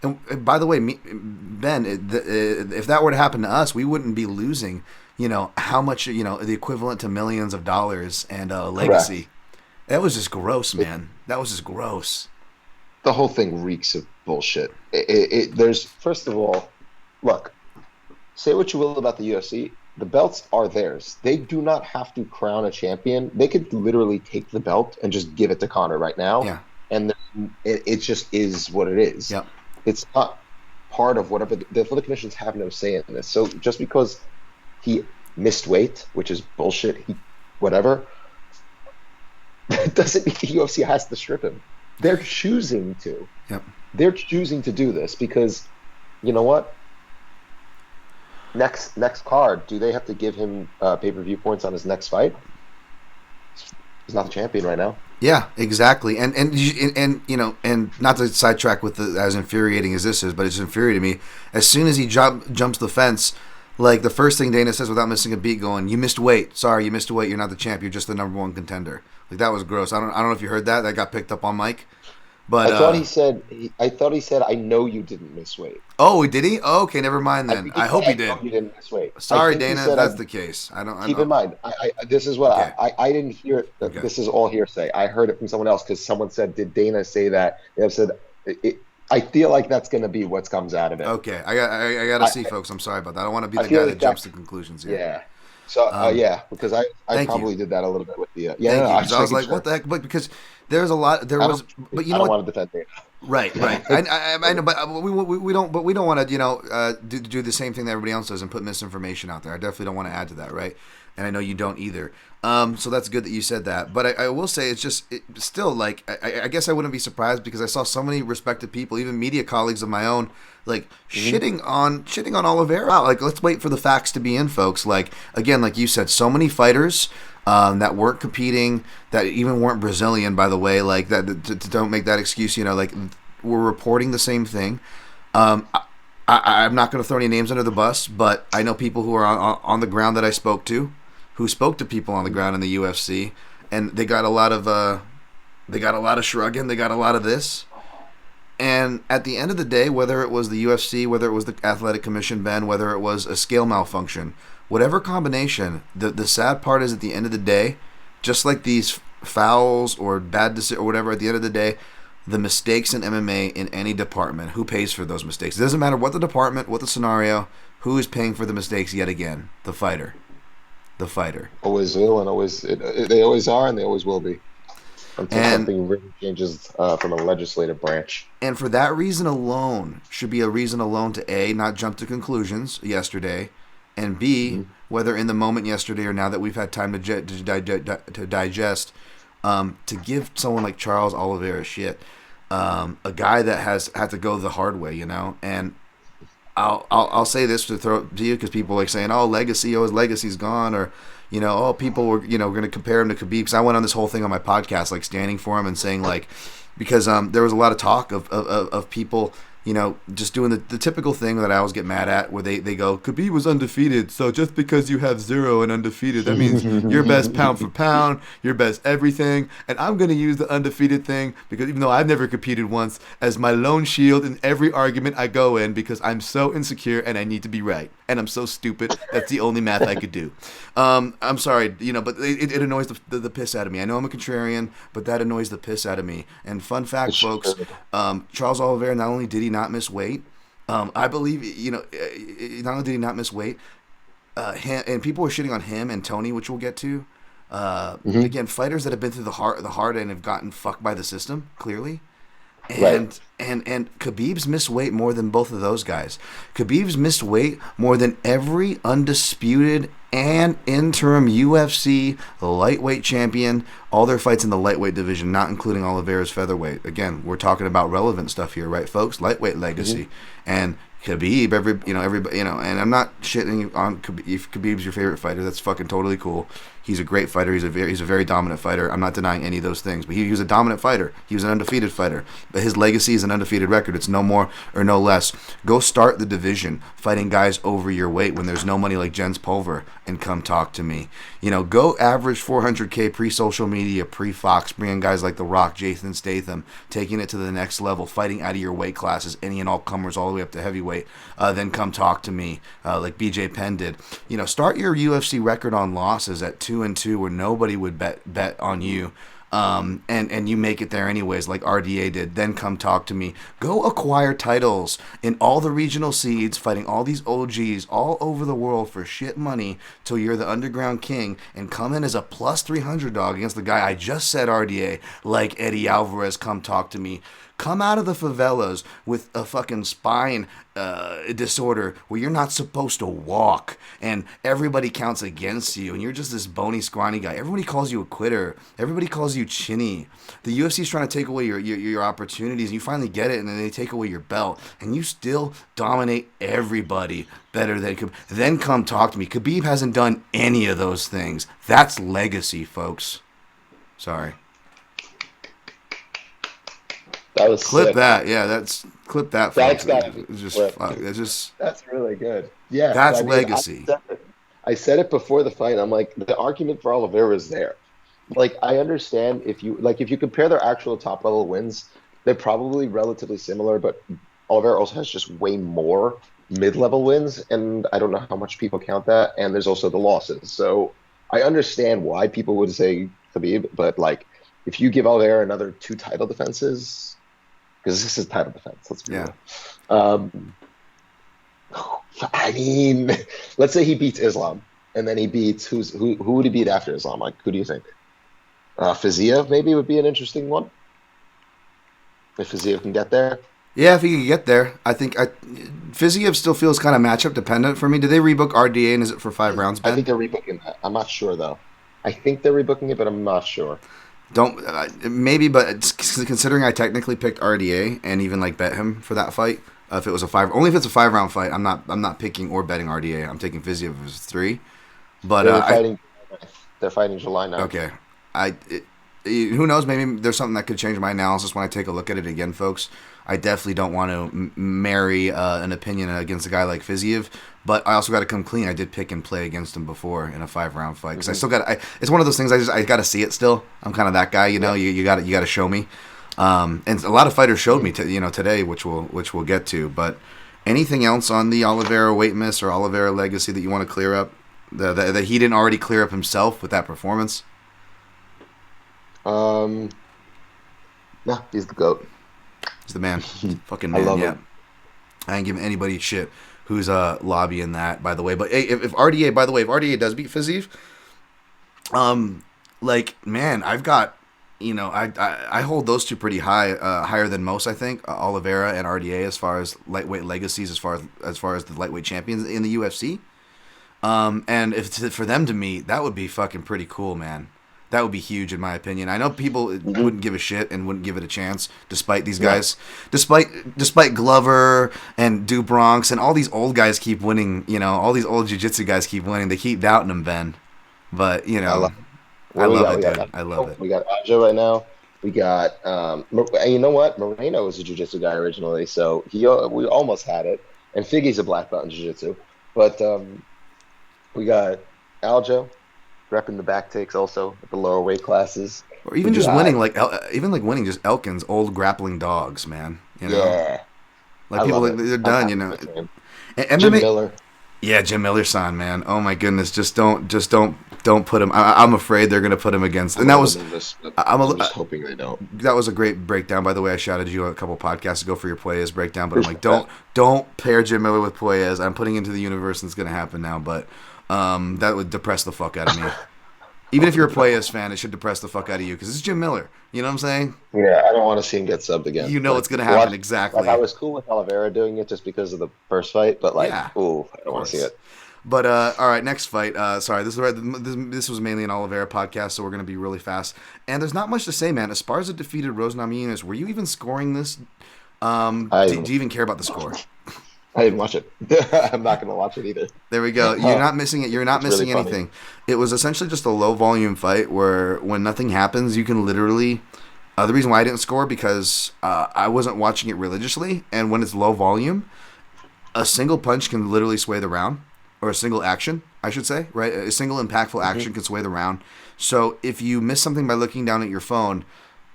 and by the way, Ben, if that were to happen to us, we wouldn't be losing, how much, the equivalent to millions of dollars and legacy. Correct. That was just gross, man. That was just gross. The whole thing reeks of bullshit. There's first of all, look, say what you will about the UFC. The belts are theirs. They do not have to crown a champion. They could literally take the belt and just give it to Conor right now. Yeah. And it just is what it is. Yep. It's not part of whatever the athletic commissions have no say in this. So just because he missed weight, which is bullshit, whatever, that doesn't mean the UFC has to strip him. They're choosing to. Yep. They're choosing to do this because, you know what? Next card, do they have to give him pay-per-view points on his next fight? He's not the champion right now. Yeah, exactly. And not to sidetrack with as infuriating as this is, but it's infuriating me. As soon as he jumps the fence, like the first thing Dana says without missing a beat, going, "You missed weight. Sorry, you missed weight. You're not the champ. You're just the number one contender." Like, that was gross. I don't know if you heard that. That got picked up on mic. But I thought he said. I know you didn't miss weight. Oh, did he? Oh, okay, never mind I then. think he I hope said, he I know did. you didn't miss weight. Sorry, I think he Dana, said, if that's the case. keep in mind, this is what Okay. I didn't hear. Okay. This is all hearsay. I heard it from someone else because someone said, "Did Dana say that?" They have said, I feel like that's going to be what comes out of it. Okay, I got to see, folks. I'm sorry about that. I don't want to be I the feel guy like that jumps to conclusions here. Yeah. So because I thank probably you. did that a little bit with the Thank you. I 'Cause I was like, sure. what the heck? But because there's a lot, there I was, don't, but you I know don't what? want to defend Dana. Right. I know, but we don't want to do the same thing that everybody else does and put misinformation out there. I definitely don't want to add to that, right? And I know you don't either. So that's good that you said that. But I will say it's still like I guess I wouldn't be surprised because I saw so many respected people, even media colleagues of my own, like shitting on Oliveira. Like, let's wait for the facts to be in, folks. Like, again, like you said, so many fighters that weren't competing, that even weren't Brazilian, by the way, like that. Don't make that excuse. Like, we're reporting the same thing. I'm not going to throw any names under the bus, but I know people who are on the ground that I spoke to, who spoke to people on the ground in the UFC, and they got a lot of shrugging, they got a lot of this. And at the end of the day, whether it was the UFC, whether it was the Athletic Commission, Ben, whether it was a scale malfunction, whatever combination, the sad part is at the end of the day, just like these fouls or bad decisions or whatever, at the end of the day, the mistakes in MMA in any department, who pays for those mistakes? It doesn't matter what the department, what the scenario, who is paying for the mistakes yet again? The fighter. The fighter. Always will, and they always are, and they always will be. Until something really changes from a legislative branch. And for that reason alone, should be a reason alone to A, not jump to conclusions yesterday, and B, whether in the moment yesterday or now that we've had time to digest, to give someone like Charles Oliveira shit, a guy that has had to go the hard way, you know. And I'll say this to throw it to you, because people like saying, "Oh, legacy, his legacy's gone," or people were going to compare him to Khabib. Because I went on this whole thing on my podcast, like standing for him and saying like, because there was a lot of talk of people, just doing the typical thing that I always get mad at, where they go, Khabib was undefeated, so just because you have 0 and undefeated, that means you're best pound for pound, you're best everything, and I'm going to use the undefeated thing, because even though I've never competed once, as my lone shield in every argument I go in, because I'm so insecure and I need to be right, and I'm so stupid, that's the only math I could do. I'm sorry, but it annoys the piss out of me. I know I'm a contrarian, but that annoys the piss out of me. And fun fact, folks, Charles Oliveira, not only did he not miss weight, I believe, not only did he not miss weight, and people were shitting on him and Tony, which we'll get to. Again, fighters that have been through the hard and have gotten fucked by the system, clearly. And Khabib's missed weight more than both of those guys. Khabib's missed weight more than every undisputed and interim UFC lightweight champion, all their fights in the lightweight division, not including Oliveira's featherweight. Again, we're talking about relevant stuff here, right, folks? Lightweight legacy. And Khabib, everybody, and I'm not shitting on Khabib. If Khabib's your favorite fighter, that's fucking totally cool. He's a great fighter. He's a very dominant fighter. I'm not denying any of those things. But he was a dominant fighter. He was an undefeated fighter. But his legacy is an undefeated record. It's no more or no less. Go start the division fighting guys over your weight when there's no money like Jens Pulver, and come talk to me. Go average 400K pre-social media, pre-Fox, bringing guys like The Rock, Jason Statham, taking it to the next level, fighting out of your weight classes, any and all comers all the way up to heavyweight. Then come talk to me, like BJ Penn did. Start your UFC record on losses at 2-2, where nobody would bet on you, and you make it there anyways, like RDA did. Then come talk to me. Go acquire titles in all the regional seeds, fighting all these OGs all over the world for shit money till you're the underground king, and come in as a plus 300 dog against the guy I just said, RDA, like Eddie Alvarez. Come talk to me. Come out of the favelas with a fucking spine disorder where you're not supposed to walk, and everybody counts against you, and you're just this bony, scrawny guy. Everybody calls you a quitter. Everybody calls you chinny. The UFC is trying to take away your opportunities, and you finally get it, and then they take away your belt, and you still dominate everybody better than Khabib. Then come talk to me. Khabib hasn't done any of those things. That's legacy, folks. Sorry. That was clip sick. That, yeah. Clip that. That's got to be just. That's really good. Yeah, that's legacy. I said it before the fight. I'm like, the argument for Oliveira is there. Like, I understand if you compare their actual top level wins, they're probably relatively similar, but Oliveira also has just way more mid level wins, and I don't know how much people count that. And there's also the losses. So I understand why people would say Khabib, but like, if you give Oliveira another 2 title defenses. Because this is title defense. Let's be real. I mean, let's say he beats Islam, and then he beats who would he beat after Islam? Like, who do you think? Fiziev maybe would be an interesting one. If Fiziev can get there. Yeah, if he can get there, I think Fiziev still feels kind of matchup dependent for me. Do they rebook RDA, and is it for 5 rounds, Ben? I think they're rebooking that. I'm not sure though. I think they're rebooking it, but I'm not sure. Don't maybe, but considering I technically picked RDA and even like bet him for that fight, if it was if it's a 5 round fight, I'm not picking or betting RDA. I'm taking Fiziev if it's 3. But they're fighting July 9th. Okay, who knows? Maybe there's something that could change my analysis when I take a look at it again, folks. I definitely don't want to marry an opinion against a guy like Fiziev. But I also got to come clean. I did pick and play against him before in a 5-round fight because I still got. It's one of those things. I got to see it still. I'm kind of that guy, you know. You got to show me. And a lot of fighters showed me, today, which we'll get to. But anything else on the Oliveira weight miss or Oliveira legacy that you want to clear up that he didn't already clear up himself with that performance? No, he's the GOAT. He's the man. Fucking man. Him. I ain't giving anybody shit who's lobbying that, by the way. But hey, if RDA does beat Fiziev, man, I've got, I hold those two pretty high, higher than most, I think, Oliveira and RDA as far as lightweight legacies, as far as the lightweight champions in the UFC. And if for them to meet, that would be fucking pretty cool, man. That would be huge, in my opinion. I know people wouldn't give a shit and wouldn't give it a chance, despite these guys, despite Glover and Dubronx and all these old guys keep winning. All these old jiu-jitsu guys keep winning. They keep doubting them, Ben. But I love it, dude. I love it. We got Ajo right now. We got, and you know what? Moreno was a jiu-jitsu guy originally, so we almost had it. And Figgy's a black belt in jiu-jitsu, but we got Aljo. Repping the back takes also at the lower weight classes, or even just winning winning just Elkin's old grappling dogs, man. Yeah, like people they're done, And Jim Miller, Jim Miller-san, man. Oh my goodness, just don't put him. I'm afraid they're gonna put him against, and that was. I'm just hoping they don't. That was a great breakdown, by the way. I shouted you a couple podcasts ago for your Puelles breakdown, but I'm like, don't pair Jim Miller with Puelles. I'm putting into the universe, and it's gonna happen now, but. That would depress the fuck out of me. Even if you're a Puelles fan, it should depress the fuck out of you because it's Jim Miller. You know what I'm saying? Yeah, I don't want to see him get subbed again. You know what's going to happen, exactly. I was cool with Oliveira doing it just because of the first fight, but I don't want to see it. But all right, next fight. Sorry, this was mainly an Oliveira podcast, so we're going to be really fast. And there's not much to say, man. Esparza defeated Rose Namajunas. Were you even scoring this? Do you even care about the score? I didn't watch it. I'm not going to watch it either. There we go. You're not missing it. You're not missing really anything. It was essentially just a low volume fight where when nothing happens, you can literally. The reason why I didn't score because I wasn't watching it religiously, and when it's low volume, a single punch can literally sway the round, or a single action, I should say, right? A single impactful action can sway the round. So if you miss something by looking down at your phone,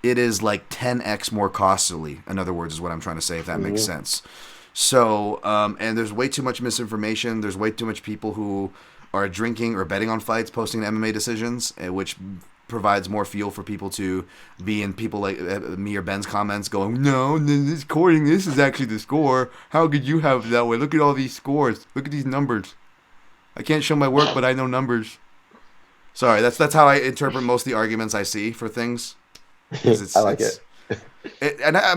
it is like 10x more costly. In other words, is what I'm trying to say. If that makes sense. So, and there's way too much misinformation. There's way too much people who are drinking or betting on fights, posting MMA decisions, which provides more fuel for people to be in people like me or Ben's comments going, no, this is actually the score. How could you have it that way? Look at all these scores. Look at these numbers. I can't show my work, but I know numbers. Sorry, that's how I interpret most of the arguments I see for things. I like it.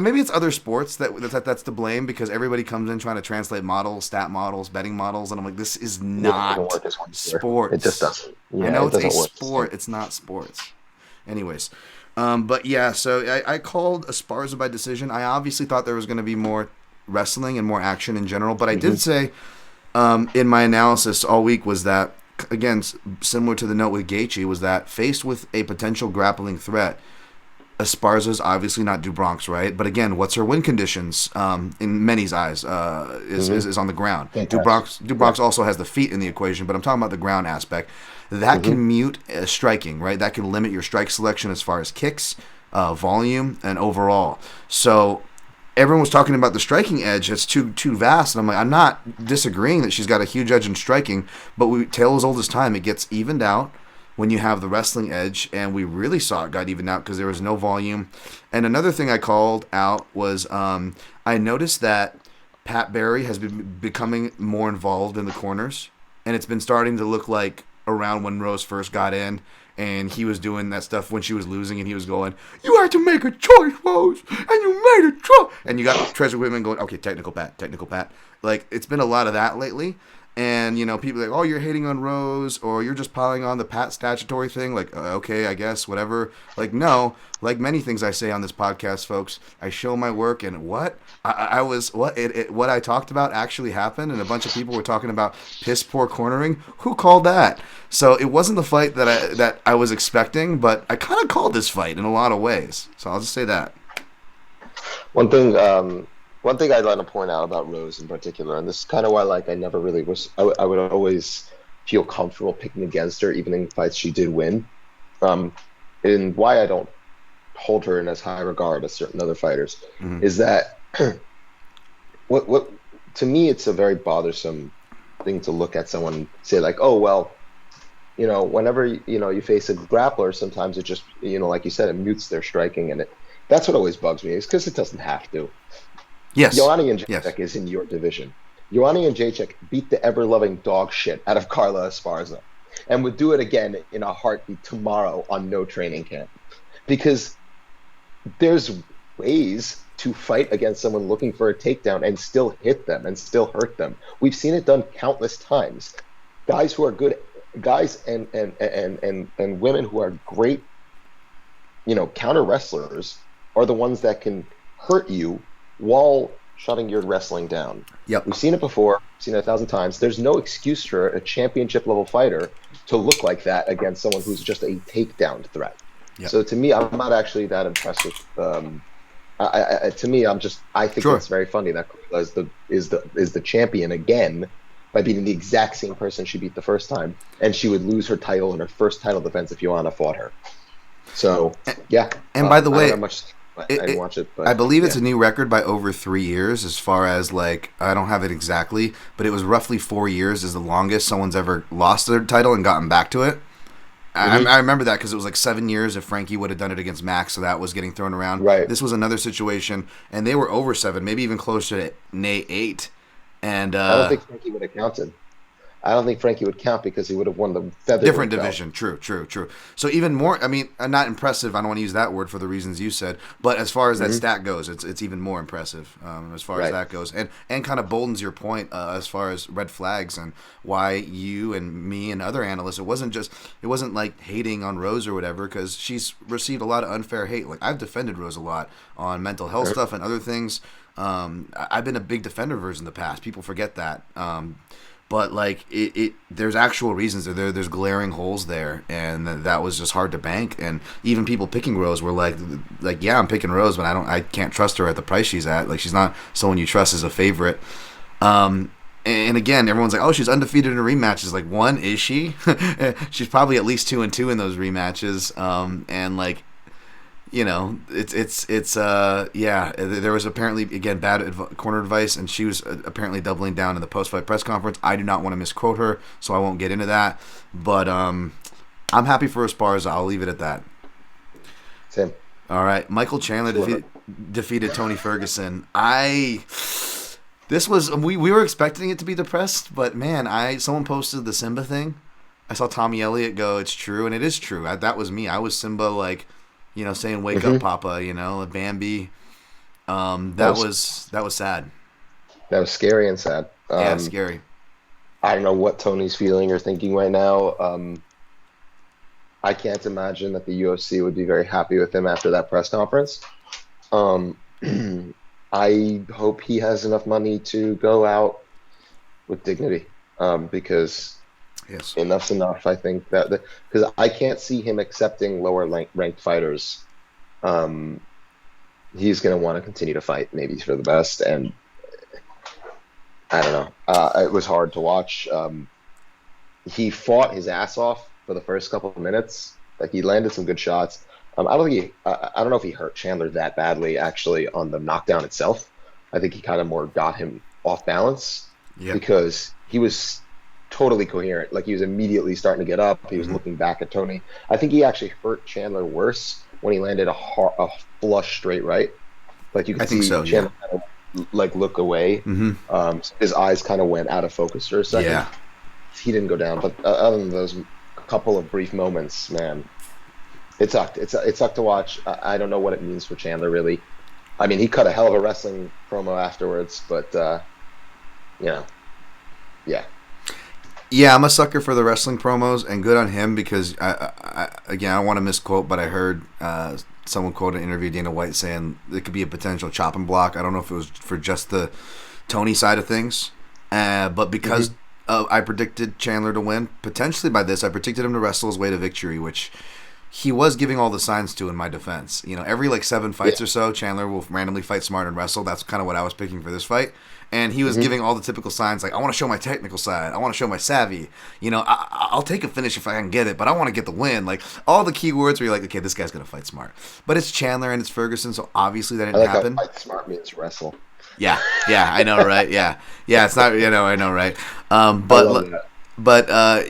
Maybe it's other sports that's to blame because everybody comes in trying to translate models, stat models, betting models, and I'm like, this is not sports. It just doesn't. Yeah, I know it's a sport. It's not sports. Anyways, but yeah, so I called Esparza by decision. I obviously thought there was going to be more wrestling and more action in general, but I did say in my analysis all week was that, again, similar to the note with Gaethje, was that faced with a potential grappling threat, Esparza's obviously not Dubronx, right? But again, what's her win conditions in many's eyes is on the ground. Dubronx also has the feet in the equation, but I'm talking about the ground aspect. That can mute striking, right? That can limit your strike selection as far as kicks, volume, and overall. So everyone was talking about the striking edge. It's too vast. And I'm like, I'm not disagreeing that she's got a huge edge in striking, but tale as old as time. It gets evened out when you have the wrestling edge, and we really saw it got evened out because there was no volume. And another thing I called out was I noticed that Pat Barry has been becoming more involved in the corners, and it's been starting to look like around when Rose first got in, and he was doing that stuff when she was losing, and he was going, you had to make a choice, Rose, and you made a choice. And you got Treasure Whitman going, okay, technical pat. Like, it's been a lot of that lately. And, people are like, oh, you're hating on Rose, or you're just piling on the Pat statutory thing. Like, okay, I guess, whatever. Like, no, like many things I say on this podcast, folks, I show my work, and what I talked about actually happened, and a bunch of people were talking about piss poor cornering. Who called that? So it wasn't the fight that I was expecting, but I kind of called this fight in a lot of ways. So I'll just say that. One thing, one thing I'd like to point out about Rose in particular, and this is kind of why, like, I never really was. I would always feel comfortable picking against her, even in fights she did win. Um, and why I don't hold her in as high regard as certain other fighters Mm-hmm. is that what to me it's a very bothersome thing to look at someone and say like, oh well, whenever you face a grappler, sometimes it just like you said, it mutes their striking, and that's what always bugs me is because it doesn't have to. Yes. Joanna and Yes. Jacek is in your division. Joanna and Jacek beat the ever-loving dog shit out of Carla Esparza and would do it again in a heartbeat tomorrow on no training camp. Because there's ways to fight against someone looking for a takedown and still hit them and still hurt them. We've seen it done countless times. Guys who are good, guys and women who are great, counter wrestlers are the ones that can hurt you while shutting your wrestling down. Yep. We've seen it before, seen it 1,000 times. There's no excuse for a championship level fighter to look like that against someone who's just a takedown threat. Yep. So to me, I'm not actually that impressed with. To me, I think Sure. it's very funny that Carla is the champion again by beating the exact same person she beat the first time, and she would lose her title in her first title defense if Joanna fought her. So yeah. And by the way, I don't know much. I didn't watch it, but I believe it's yeah. a new record by over 3 years as far as, like, I don't have it exactly, but it was roughly 4 years is the longest someone's ever lost their title and gotten back to it. Mhm. I remember that because it was like 7 years if Frankie would have done it against Max, so that was getting thrown around. Right. This was another situation, and they were over 7, maybe even closer to 8. And I don't think Frankie would have counted. I don't think Frankie would count because he would have won the featherweight different belt. division. True. So even more, I mean, not impressive. I don't want to use that word for the reasons you said, but as far as that stat goes, it's even more impressive as far as Right. that goes, and kind of boldens your point as far as red flags and why you and me and other analysts. It wasn't like hating on Rose or whatever, because she's received a lot of unfair hate. Like, I've defended Rose a lot on mental health stuff and other things. I've been a big defender of hers in the past. People forget that. But like there's actual reasons there's glaring holes there, and that was just hard to bank. And even people picking Rose were like yeah, I'm picking Rose, but I can't trust her at the price she's at. Like, she's not someone you trust as a favorite. And again, everyone's like, oh, she's undefeated in rematches. Like, one, is she? She's probably at least 2-2 in those rematches. And like, yeah. There was apparently, again, bad corner advice, and she was apparently doubling down in the post-fight press conference. I do not want to misquote her, so I won't get into that. But I'm happy for Esparza. I'll leave it at that. Same. All right, Michael Chandler defeated Tony Ferguson. We were expecting it to be depressed, but man, someone posted the Simba thing. I saw Tommy Elliott go, "It's true," and it is true. That was me. I was Simba, like, saying "Wake up, Papa," Bambi. That was sad. That was scary and sad. Yeah, scary. I don't know what Tony's feeling or thinking right now. I can't imagine that the UFC would be very happy with him after that press conference. I hope he has enough money to go out with dignity, because Yes. enough's enough. I think that because I can't see him accepting lower ranked fighters. He's going to want to continue to fight, maybe for the best, and I don't know. It was hard to watch. He fought his ass off for the first couple of minutes. Like, he landed some good shots. I don't know if he hurt Chandler that badly actually on the knockdown itself. I think he kind of more got him off balance because he was totally coherent. Like, he was immediately starting to get up. He was looking back at Tony. I think he actually hurt Chandler worse when he landed a flush straight right. Like, you could see Chandler kind of, like, look away. His eyes kind of went out of focus for a second. Yeah. He didn't go down, but other than those couple of brief moments, man, it sucked. It sucked to watch. I don't know what it means for Chandler, really. I mean, he cut a hell of a wrestling promo afterwards, but yeah. Yeah, I'm a sucker for the wrestling promos, and good on him, because I don't want to misquote, but I heard someone quote an interview Dana White saying it could be a potential chopping block. I don't know if it was for just the Tony side of things, but because I predicted Chandler to win, potentially by this, I predicted him to wrestle his way to victory, which he was giving all the signs to in my defense. Every like 7 fights or so, Chandler will randomly fight smart and wrestle. That's kind of what I was picking for this fight. And he was giving all the typical signs like, I want to show my technical side. I want to show my savvy. I'll take a finish if I can get it, but I want to get the win. Like all the key words where you're like, okay, this guy's going to fight smart. But it's Chandler and it's Ferguson, so obviously that didn't happen. How fight smart means wrestle. Yeah, I know, right? Yeah, it's not, I know, right? But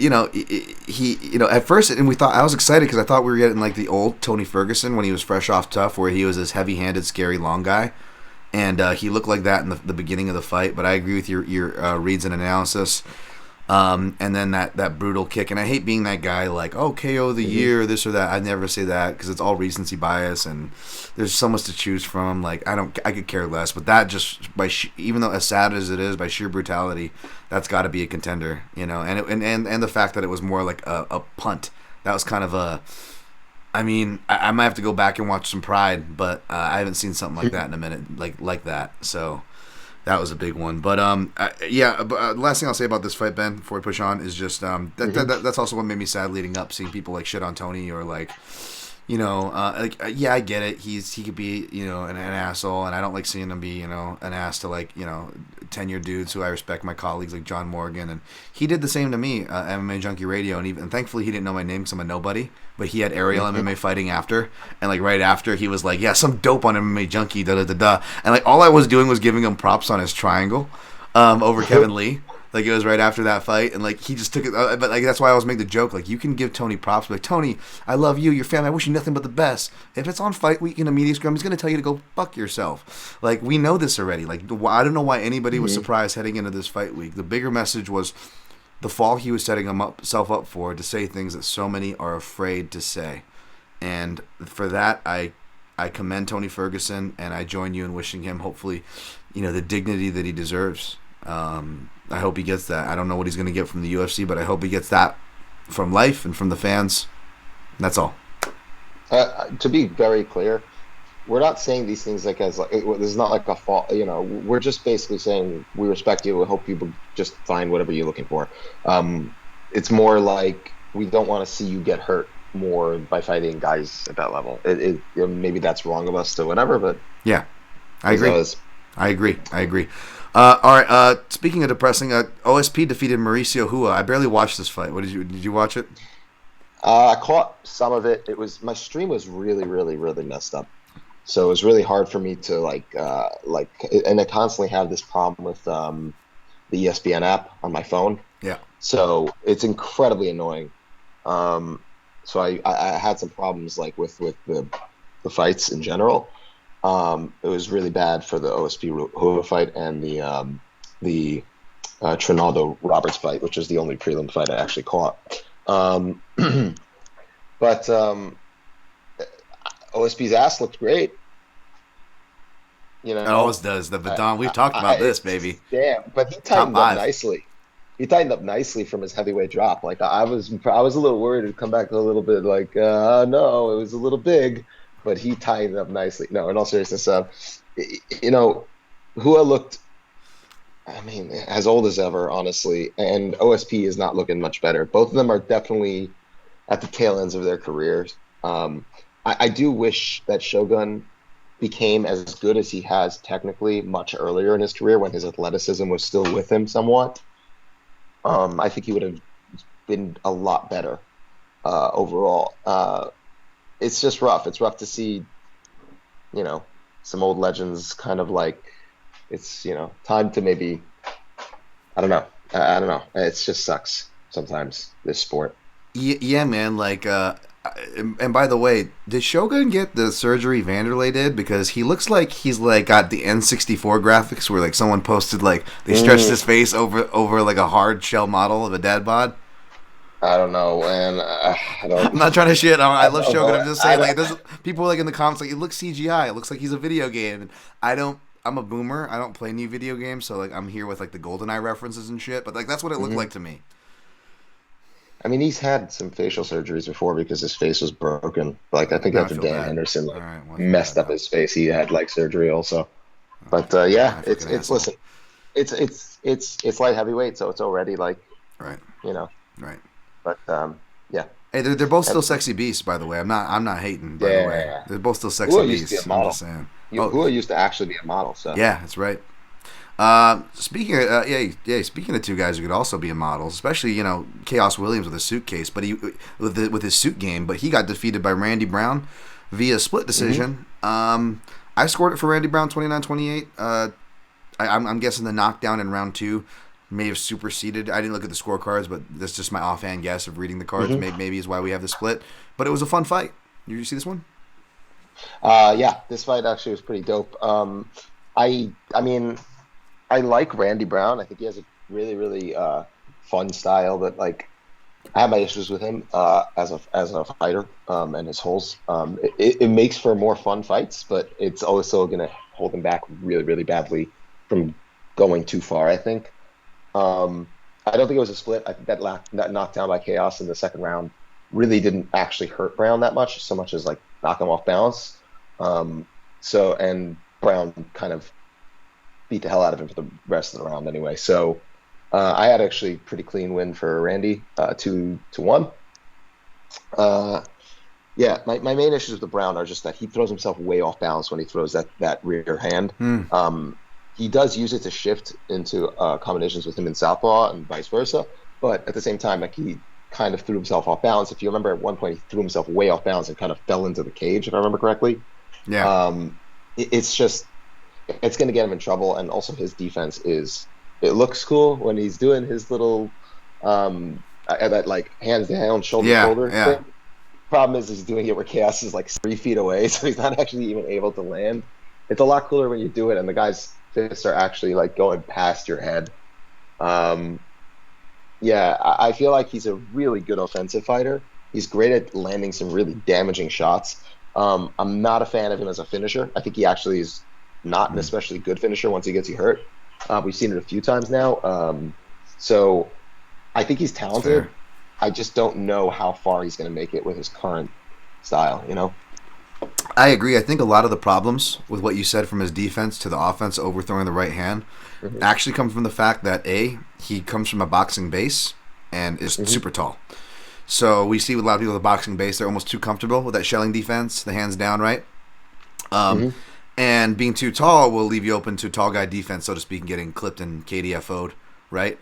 he at first, and I was excited because I thought we were getting like the old Tony Ferguson when he was fresh off Tough, where he was this heavy-handed, scary, long guy. And he looked like that in the beginning of the fight, but I agree with your reads and analysis. And then that brutal kick, and I hate being that guy like, oh, KO of the year, this or that. I never say that because it's all recency bias, and there's so much to choose from. Like I could care less, but that just even though as sad as it is, by sheer brutality, that's got to be a contender, And the fact that it was more like a punt, that was kind of a. I mean, I might have to go back and watch some Pride, but I haven't seen something like that in a minute, like that. So that was a big one. But last thing I'll say about this fight, Ben, before we push on, is just that's also what made me sad leading up, seeing people like shit on Tony or like, I get it. He could be an asshole, and I don't like seeing him be an ass to like tenured dudes who I respect, my colleagues like John Morgan, and he did the same to me, MMA Junkie Radio, and thankfully he didn't know my name because I'm a nobody, but he had aerial MMA fighting after, and like right after he was like, yeah, some dope on MMA Junkie, da da da da, and like all I was doing was giving him props on his triangle over Kevin Lee. Like it was right after that fight, and like he just took it. But like that's why I always make the joke. Like you can give Tony props, but like Tony, I love you, your family. I wish you nothing but the best. If it's on Fight Week in a media scrum, he's gonna tell you to go fuck yourself. Like we know this already. Like I don't know why anybody was surprised heading into this Fight Week. The bigger message was the fall he was setting himself up for, to say things that so many are afraid to say, and for that I commend Tony Ferguson, and I join you in wishing him hopefully, the dignity that he deserves. I hope he gets that. I don't know what he's going to get from the UFC, but I hope he gets that from life and from the fans. That's all. To be very clear, we're not saying these things like as like this is not like a fault. We're just basically saying we respect you. We hope you just find whatever you're looking for. It's more like we don't want to see you get hurt more by fighting guys at that level. Maybe that's wrong of us to whatever, but yeah, I agree. I agree. All right. Speaking of depressing, OSP defeated Mauricio Hua. I barely watched this fight. Did you watch it? I caught some of it. My stream was really, really, really messed up, so it was really hard for me to and I constantly have this problem with the ESPN app on my phone. Yeah. So it's incredibly annoying. So I had some problems like with the fights in general. It was really bad for the OSP Hua fight and the Trinaldo Roberts fight, which was the only prelim fight I actually caught. But OSP's ass looked great. It always does. The Vidon, we've talked about this, baby. Damn, but he tightened up nicely. He tightened up nicely from his heavyweight drop. Like I was a little worried it'd come back a little bit like, no, it was a little big. But he tied it up nicely. No, in all seriousness, Hua looked, as old as ever, honestly, and OSP is not looking much better. Both of them are definitely at the tail ends of their careers. I do wish that Shogun became as good as he has technically much earlier in his career when his athleticism was still with him somewhat. I think he would have been a lot better overall. It's just rough. It's rough to see, some old legends kind of like it's, time to maybe, I don't know. I don't know. It just sucks sometimes, this sport. Yeah, man. Like, and by the way, did Shogun get the surgery Vanderlei did? Because he looks like he's like got the N64 graphics where like someone posted like they stretched his face over like a hard shell model of a dad bod. I don't know, man. I'm not trying to shit. I love Shogun. I'm just saying, like, people are like in the comments, like, it looks CGI. It looks like he's a video game. And I'm a boomer. I don't play new video games, so like I'm here with like the GoldenEye references and shit. But like that's what it looked like to me. He's had some facial surgeries before because his face was broken. Like I think after Dan Henderson messed up his face, he had like surgery also. But listen, it's light heavyweight, so it's already like right. Right. But yeah. Hey, they're both still sexy beasts, by the way. I'm not hating, by the way. Yeah. They're both still sexy Hua used to be a beasts. I'm model. just saying. Oh, Hua used to actually be a model. So yeah, that's right. Speaking of, speaking of two guys who could also be models, especially Chaos Williams with a suitcase, but he with his suit game, but he got defeated by Randy Brown via split decision. I scored it for Randy Brown 29-28. I'm guessing the knockdown in round 2 may have superseded. I didn't look at the scorecards, but that's just my offhand guess of reading the cards. Maybe is why we have the split. But it was a fun fight. Did you see this one? Yeah, this fight actually was pretty dope. I mean, I like Randy Brown. I think he has a really, really fun style. But like, I have my issues with him as a fighter and his holes. It makes for more fun fights, but it's also going to hold him back really, really badly from going too far, I think. I don't think it was a split. I think that knockdown by Chaos in the second round really didn't actually hurt Brown that much, so much as like knock him off balance. And Brown kind of beat the hell out of him for the rest of the round anyway. So I had actually a pretty clean win for Randy, 2-1. Yeah, my main issues with the Brown are just that he throws himself way off balance when he throws that rear hand. He does use it to shift into combinations with him in southpaw and vice versa, but at the same time, like he kind of threw himself off balance. If you remember, at one point he threw himself way off balance and kind of fell into the cage, if I remember correctly. Yeah. It's going to get him in trouble, and also his defense it looks cool when he's doing his little that like hands down, shoulder to shoulder thing. Problem is he's doing it where Chaos is like 3 feet away, so he's not actually even able to land. It's a lot cooler when you do it, and the guy's fists are actually like going past your head. I feel like he's a really good offensive fighter. He's great at landing some really damaging shots. I'm not a fan of him as a finisher. I think he actually is not an especially good finisher once he gets you hurt. We've seen it a few times now. So I think he's talented. I just don't know how far he's going to make it with his current style, I agree. I think a lot of the problems with what you said from his defense to the offense overthrowing the right hand actually come from the fact that he comes from a boxing base and is super tall. So we see with a lot of people with a boxing base, they're almost too comfortable with that shelling defense, the hands down, right? And being too tall will leave you open to tall guy defense, so to speak, and getting clipped and KDFO'd, right?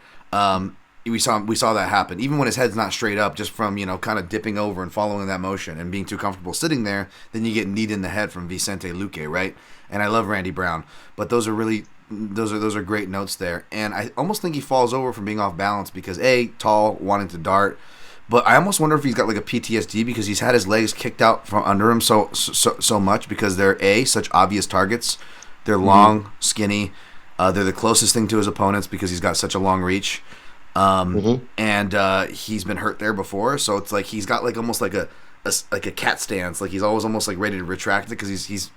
We saw that happen. Even when his head's not straight up, just from kind of dipping over and following that motion and being too comfortable sitting there, then you get kneed in the head from Vicente Luque, right? And I love Randy Brown, but those are great notes there. And I almost think he falls over from being off balance because tall, wanting to dart, but I almost wonder if he's got like a PTSD because he's had his legs kicked out from under him so much because they're such obvious targets. They're long, skinny. They're the closest thing to his opponents because he's got such a long reach. And he's been hurt there before, so it's like he's got like almost like a cat stance, like he's almost like ready to retract it because he's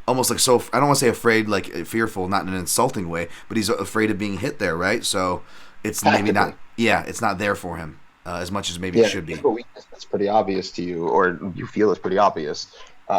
almost like so. I don't want to say afraid, like fearful, not in an insulting way, but he's afraid of being hit there, right? So it's maybe not. Yeah, it's not there for him as much as maybe it should be. If a weakness that's pretty obvious to you, or you feel is pretty obvious,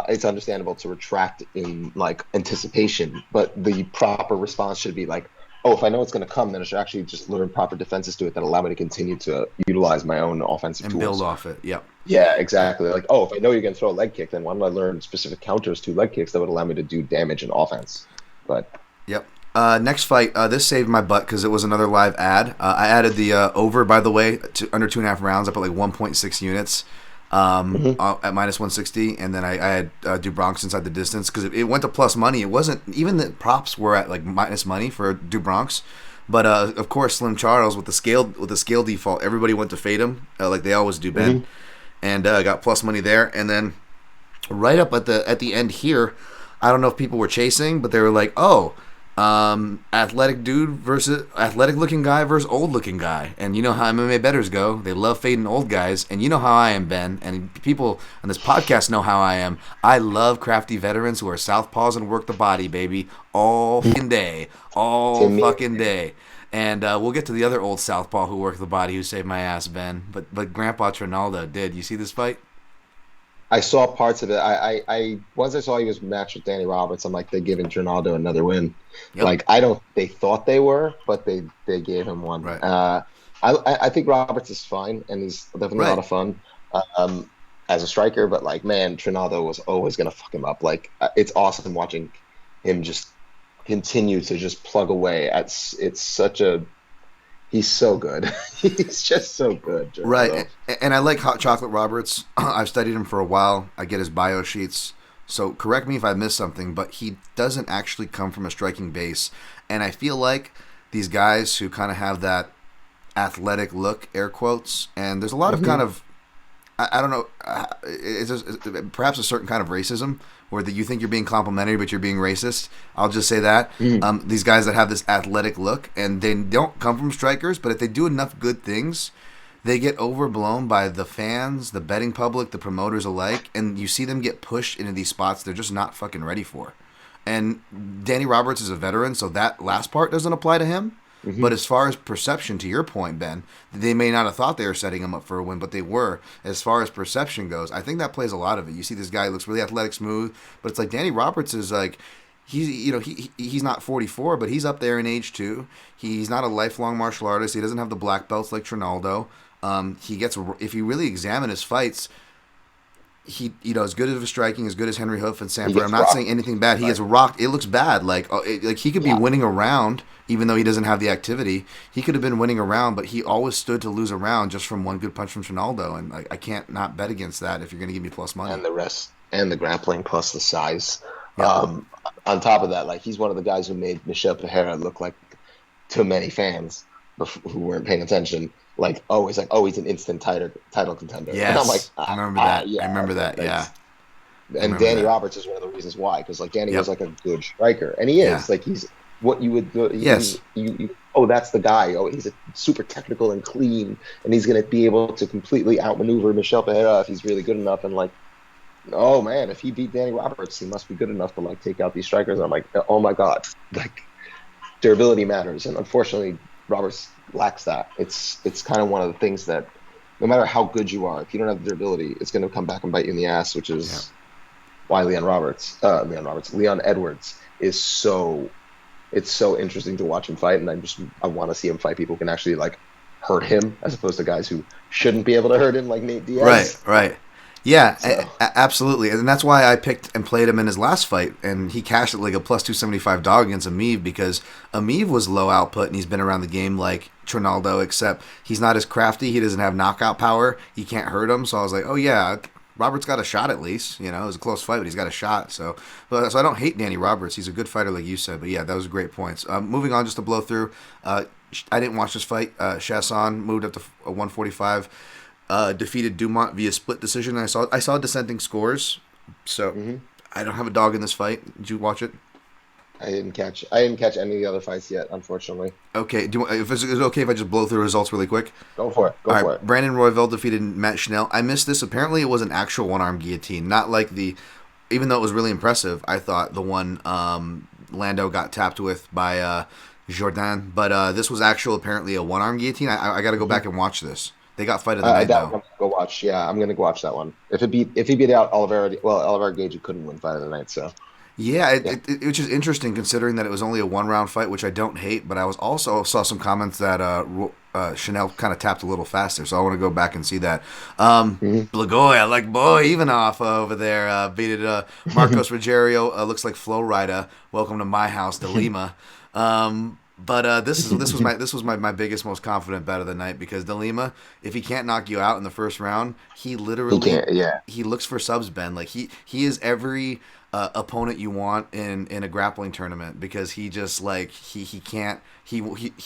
it's understandable to retract in like anticipation, but the proper response should be like, oh, if I know it's going to come, then I should actually just learn proper defenses to it that allow me to continue to utilize my own offensive tools. And build off it, yep. Yeah, exactly. Like, if I know you're going to throw a leg kick, then why don't I learn specific counters to leg kicks that would allow me to do damage in offense? But yep. Next fight, this saved my butt because it was another live ad. I added the over, by the way, to under 2.5 rounds. I put like 1.6 units at minus 160, and then I had Dubronx inside the distance because it went to plus money. It wasn't even the props were at like minus money for Dubronx, but of course Slim Charles with the scale default, everybody went to fade him like they always do, Ben, and got plus money there. And then right up at the end here, I don't know if people were chasing, but they were like, athletic looking guy versus old looking guy. And you know how MMA bettors go. They love fading old guys. And you know how I am, Ben. And people on this podcast know how I am. I love crafty veterans who are southpaws and work the body, baby. All fucking day. All fucking day. And we'll get to the other old southpaw who worked the body who saved my ass, Ben. But Grandpa Trinaldo did. You see this fight? I saw parts of it. I once I saw he was matched with Danny Roberts, I'm like, they're giving Trinaldo another win. Yep. Like they thought they were, but they gave him one. Right. I think Roberts is fine and he's definitely a lot of fun. um, as a striker, but like, man, Trinaldo was always gonna fuck him up. Like, it's awesome watching him just continue to just plug away. It's such a he's so good. He's just so good, Right, Trinaldo. and I like Hot Chocolate Roberts. I've studied him for a while. I get his bio sheets. So correct me if I missed something, but he doesn't actually come from a striking base. And I feel like these guys who kind of have that athletic look, air quotes, and there's a lot of kind Hmm. of I don't know, perhaps a certain kind of racism where that you think you're being complimentary but you're being racist. I'll just say that Hmm. these guys that have this athletic look and they don't come from strikers, but if they do enough good things, they get overblown by the fans, the betting public, the promoters alike, and you see them get pushed into these spots they're just not fucking ready for. And Danny Roberts is a veteran, so that last part doesn't apply to him. But Hmm. as far as perception, to your point, Ben, they may not have thought they were setting him up for a win, but they were. As far as perception goes, I think that plays a lot of it. You see this guy looks really athletic, smooth, but it's like Danny Roberts is like he's not 44, but he's up there in age too. He's not a lifelong martial artist. He doesn't have the black belts like Trinaldo. He gets if you really examine his fights, as good as striking, as good as Henry Hoof and He Sanford. I'm gets not rocked. saying anything bad. He Right. gets rocked. It looks bad. Like he could be Yeah. winning a round, even though he doesn't have the activity. He could have been winning a round, but he always stood to lose a round just from one good punch from Ronaldo. And I can't not bet against that if you're going to give me plus money. And the rest, and the grappling plus the size. Yep. On top of that, like, he's one of the guys who made Michel Pereira look like, to many fans who weren't paying attention, he's an instant title contender. And I'm like, Yes, I remember that. I yeah, remember okay, that. Yeah, I and remember Danny that. Roberts is one of the reasons why, because like Danny was Yep. like a good striker, and he Yeah. is like he's what you would do. Yes. Oh, that's the guy. Oh, he's a super technical and clean, and he's going to be able to completely outmaneuver Michel Pereira if he's really good enough. And like, oh man, if he beat Danny Roberts, he must be good enough to like take out these strikers. And I'm like, oh my god, like, durability matters, and unfortunately, Roberts lacks that. It's kind of one of the things that no matter how good you are, if you don't have the durability, it's going to come back and bite you in the ass, which Yeah. is why Leon Edwards is so it's so interesting to watch him fight, and I want to see him fight people who can actually like hurt him as opposed to guys who shouldn't be able to hurt him like Nate Right. Diaz. Right. Yeah, So absolutely, and that's why I picked and played him in his last fight, and he cashed it like a plus 275 dog against Ameev because Ameev was low output and he's been around the game like Trinaldo, except he's not as crafty. He doesn't have knockout power. He can't hurt him. So I was like, oh yeah, Roberts got a shot at least. It was a close fight, but he's got a shot. So I don't hate Danny Roberts. He's a good fighter, like you said. But yeah, that was great points. Moving on, just to blow through. I didn't watch this fight. Chasson moved up to 145. Defeated Dumont via split decision. I saw dissenting scores, so hmm I don't have a dog in this fight. Did you watch it? I didn't catch any of the other fights yet, unfortunately. Okay. If it's okay if I just blow through results really quick? Go for it. Go All for right. it. Brandon Royvell defeated Matt Schnell. I missed this. Apparently, it was an actual one-arm guillotine, not like even though it was really impressive. I thought the one Lando got tapped with by Jordan, but this was apparently a one-arm guillotine. I got to go back and watch this. They got fight of the night That though. one I'm gonna go watch. Yeah, I'm gonna go watch that one. If he beat out Oliveira, well, Oliveira Gage couldn't win fight of the night. So Yeah, yeah. which is interesting considering that it was only a one round fight, which I don't hate. But I was also saw some comments that Chanel kind of tapped a little faster, so I want to go back and see that. Mhm. Blagoy, I like Boy Ivanov over there. Beat it. Marcos Rogério looks like Flow Rider. Welcome to my house, De Lima. But this was my biggest, most confident bet of the night because De Lima, if he can't knock you out in the first round, he He literally can't. Yeah. he looks for subs, Ben. Like he is every opponent you want in a grappling tournament because he just like he can't he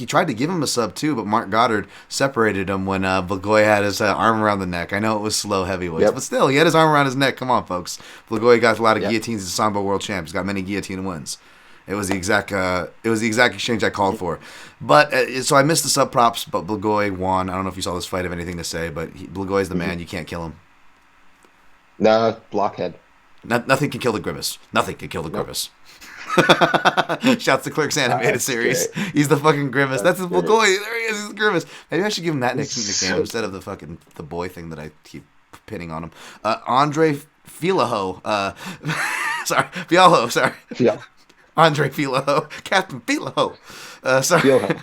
tried to give him a sub too, but Mark Goddard separated him when Blagoy had his arm around the neck. I know it was slow heavyweights, Yep. but still he had his arm around his neck. Come on, folks. Blagoy got a lot of Yep. guillotines. He's a Sambo world champ. He's got many guillotine wins. It was the exact exchange I called for, but so I missed the sub props. But Blagoy won. I don't know if you saw this fight. Have anything to say? But Blagoy's the man. You can't kill him. No, blockhead. Nothing can kill the grimace. Nothing can kill the Nope. grimace. Shouts to Clerks animated That's series. great. He's the fucking grimace. That's That's the great. Blagoy. There he is. He's the grimace. Maybe I should give him that He's nickname so instead of the boy thing that I keep pinning on him. Andre Filaho. Sorry, Fialho. Sorry. Yeah. Andre Filaho, Captain Filaho. Sorry, Feel him.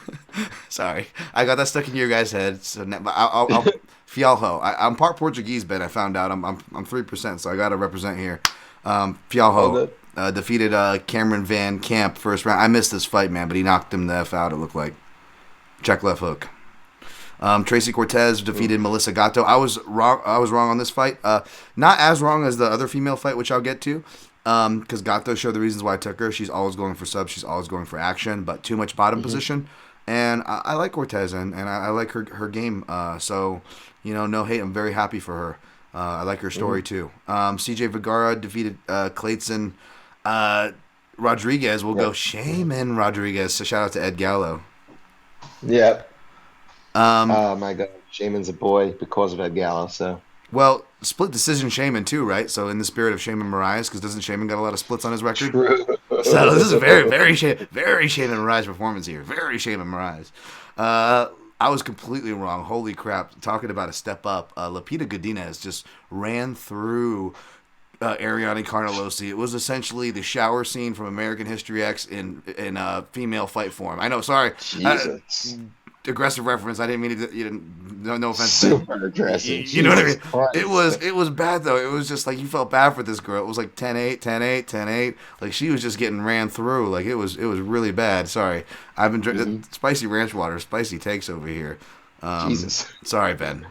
sorry, I got that stuck in your guys' head. So now, but I'll Fialho. I'm part Portuguese, Ben. I found out. I'm 3%, so I got to represent here. All Fialho good. defeated Cameron Van Camp first round. I missed this fight, man, but he knocked him the F out, it looked like. Check left hook. Tracy Cortez defeated Melissa Gatto. I was wrong on this fight. Not as wrong as the other female fight, which I'll get to. Because Gatto showed the reasons why I took her. She's always going for subs. She's always going for action, but too much bottom position. And I like Cortez, and I like her game. So, no hate. I'm very happy for her. I like her story, too. CJ Vergara defeated Clayton Rodriguez. We'll go Shaman Rodriguez. So shout out to Ed Gallo. Yep. Oh, my God. Shaman's a boy because of Ed Gallo, so... Well, split decision Shaman too, right? So in the spirit of Shaman Moraes, because doesn't Shaman got a lot of splits on his record? True. So this is a very Shaman Moraes performance here. Very Shaman Moraes. I was completely wrong. Holy crap! Talking about a step up, Lupita Godinez just ran through Ariane Carnelosi. It was essentially the shower scene from American History X in female fight form. I know. Sorry. Jesus. Aggressive reference. I didn't mean to. No offense. Super aggressive. You know what I mean? Christ. It was bad though. It was just like you felt bad for this girl. It was like 10-8, 10-8, 10-8. Like she was just getting ran through. Like it was really bad. Sorry. I've been drinking spicy ranch water. Spicy takes over here. Jesus. Sorry, Ben.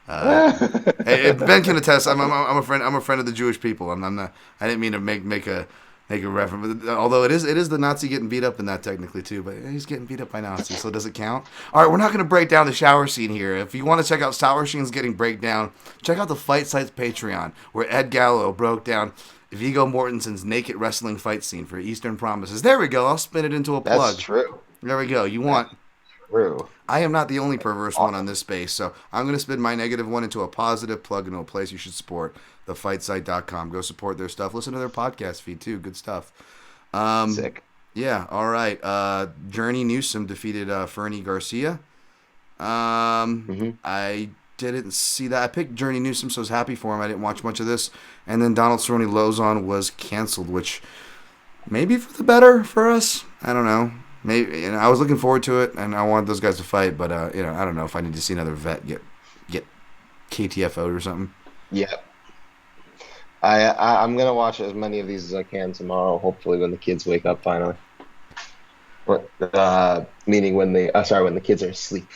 Hey, Ben can attest. I'm a friend. I'm a friend of the Jewish people. I'm not. I didn't mean to make a reference. Although it is the Nazi getting beat up in that technically too. But he's getting beat up by Nazis, so does it count? All right, we're not going to break down the shower scene here. If you want to check out shower scenes getting breakdown, check out the Fight Sites Patreon where Ed Gallo broke down Viggo Mortensen's naked wrestling fight scene for Eastern Promises. There we go. I'll spin it into a plug. That's true. There we go. You want? True. I am not the only perverse one on this space, so I'm going to spin my negative one into a positive, plug into a place you should support, thefightsite.com. Go support their stuff. Listen to their podcast feed, too. Good stuff. Sick. Yeah, all right. Journey Newsom defeated Fernie Garcia. I didn't see that. I picked Journey Newsom, so I was happy for him. I didn't watch much of this. And then Donald Cerrone Lozon was canceled, which maybe for the better for us. I don't know. Maybe I was looking forward to it, and I wanted those guys to fight, but I don't know if I need to see another vet get KTFO'd or something. Yeah. I'm gonna watch as many of these as I can tomorrow. Hopefully, when the kids wake up finally. Meaning when the kids are asleep,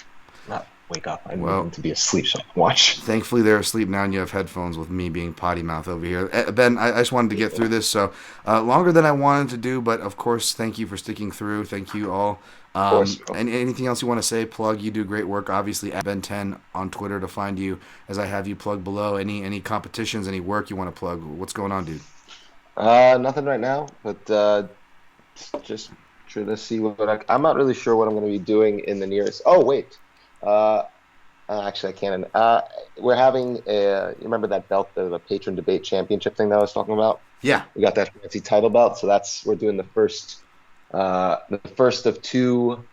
not wake up. I need them to be asleep so I can watch. Thankfully, they're asleep now, and you have headphones with me being potty mouth over here. Ben, I just wanted to get through this, so longer than I wanted to do, but of course, thank you for sticking through. Thank you all. Of course. And anything else you want to say? Plug. You do great work. Obviously, at Ben10 on Twitter to find you, as I have you plug below. Any competitions, any work you want to plug? What's going on, dude? Nothing right now, but just trying to see I'm not really sure what I'm going to be doing in the nearest. Oh wait. Actually, I can't. We're having you remember that belt, the patron debate championship thing that I was talking about? Yeah. We got that fancy title belt, so we're doing the first of two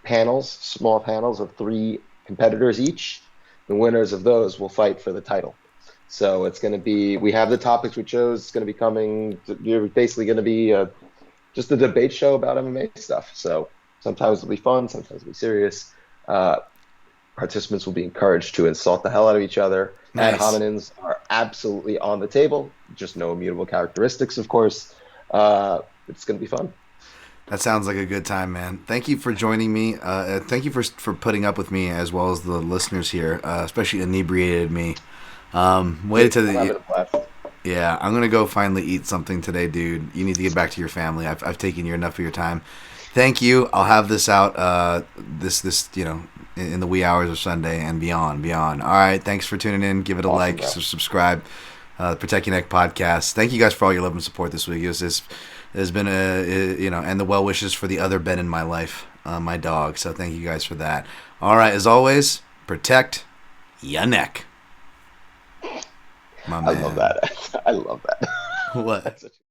panels, small panels of 3 competitors each. The winners of those will fight for the title. So it's going to be, we have the topics we chose. It's going to be coming. You're basically going to be just a debate show about MMA stuff. So sometimes it'll be fun, sometimes it'll be serious. Participants will be encouraged to insult the hell out of each other. Nice. Ad hominems are absolutely on the table. Just no immutable characteristics, of course. It's going to be fun. That sounds like a good time, man. Thank you for joining me. Thank you for putting up with me as well as the listeners here, especially inebriated me. Waited to the. Yeah, I'm gonna go finally eat something today, dude. You need to get back to your family. I've taken you enough of your time. Thank you. I'll have this out this in the wee hours of Sunday and beyond. All right, thanks for tuning in. Give it a like, subscribe. Protect Your Neck podcast. Thank you guys for all your love and support this week. There's been and the well wishes for the other Ben in my life, my dog. So thank you guys for that. All right, as always, protect your neck. My man. I love that. What?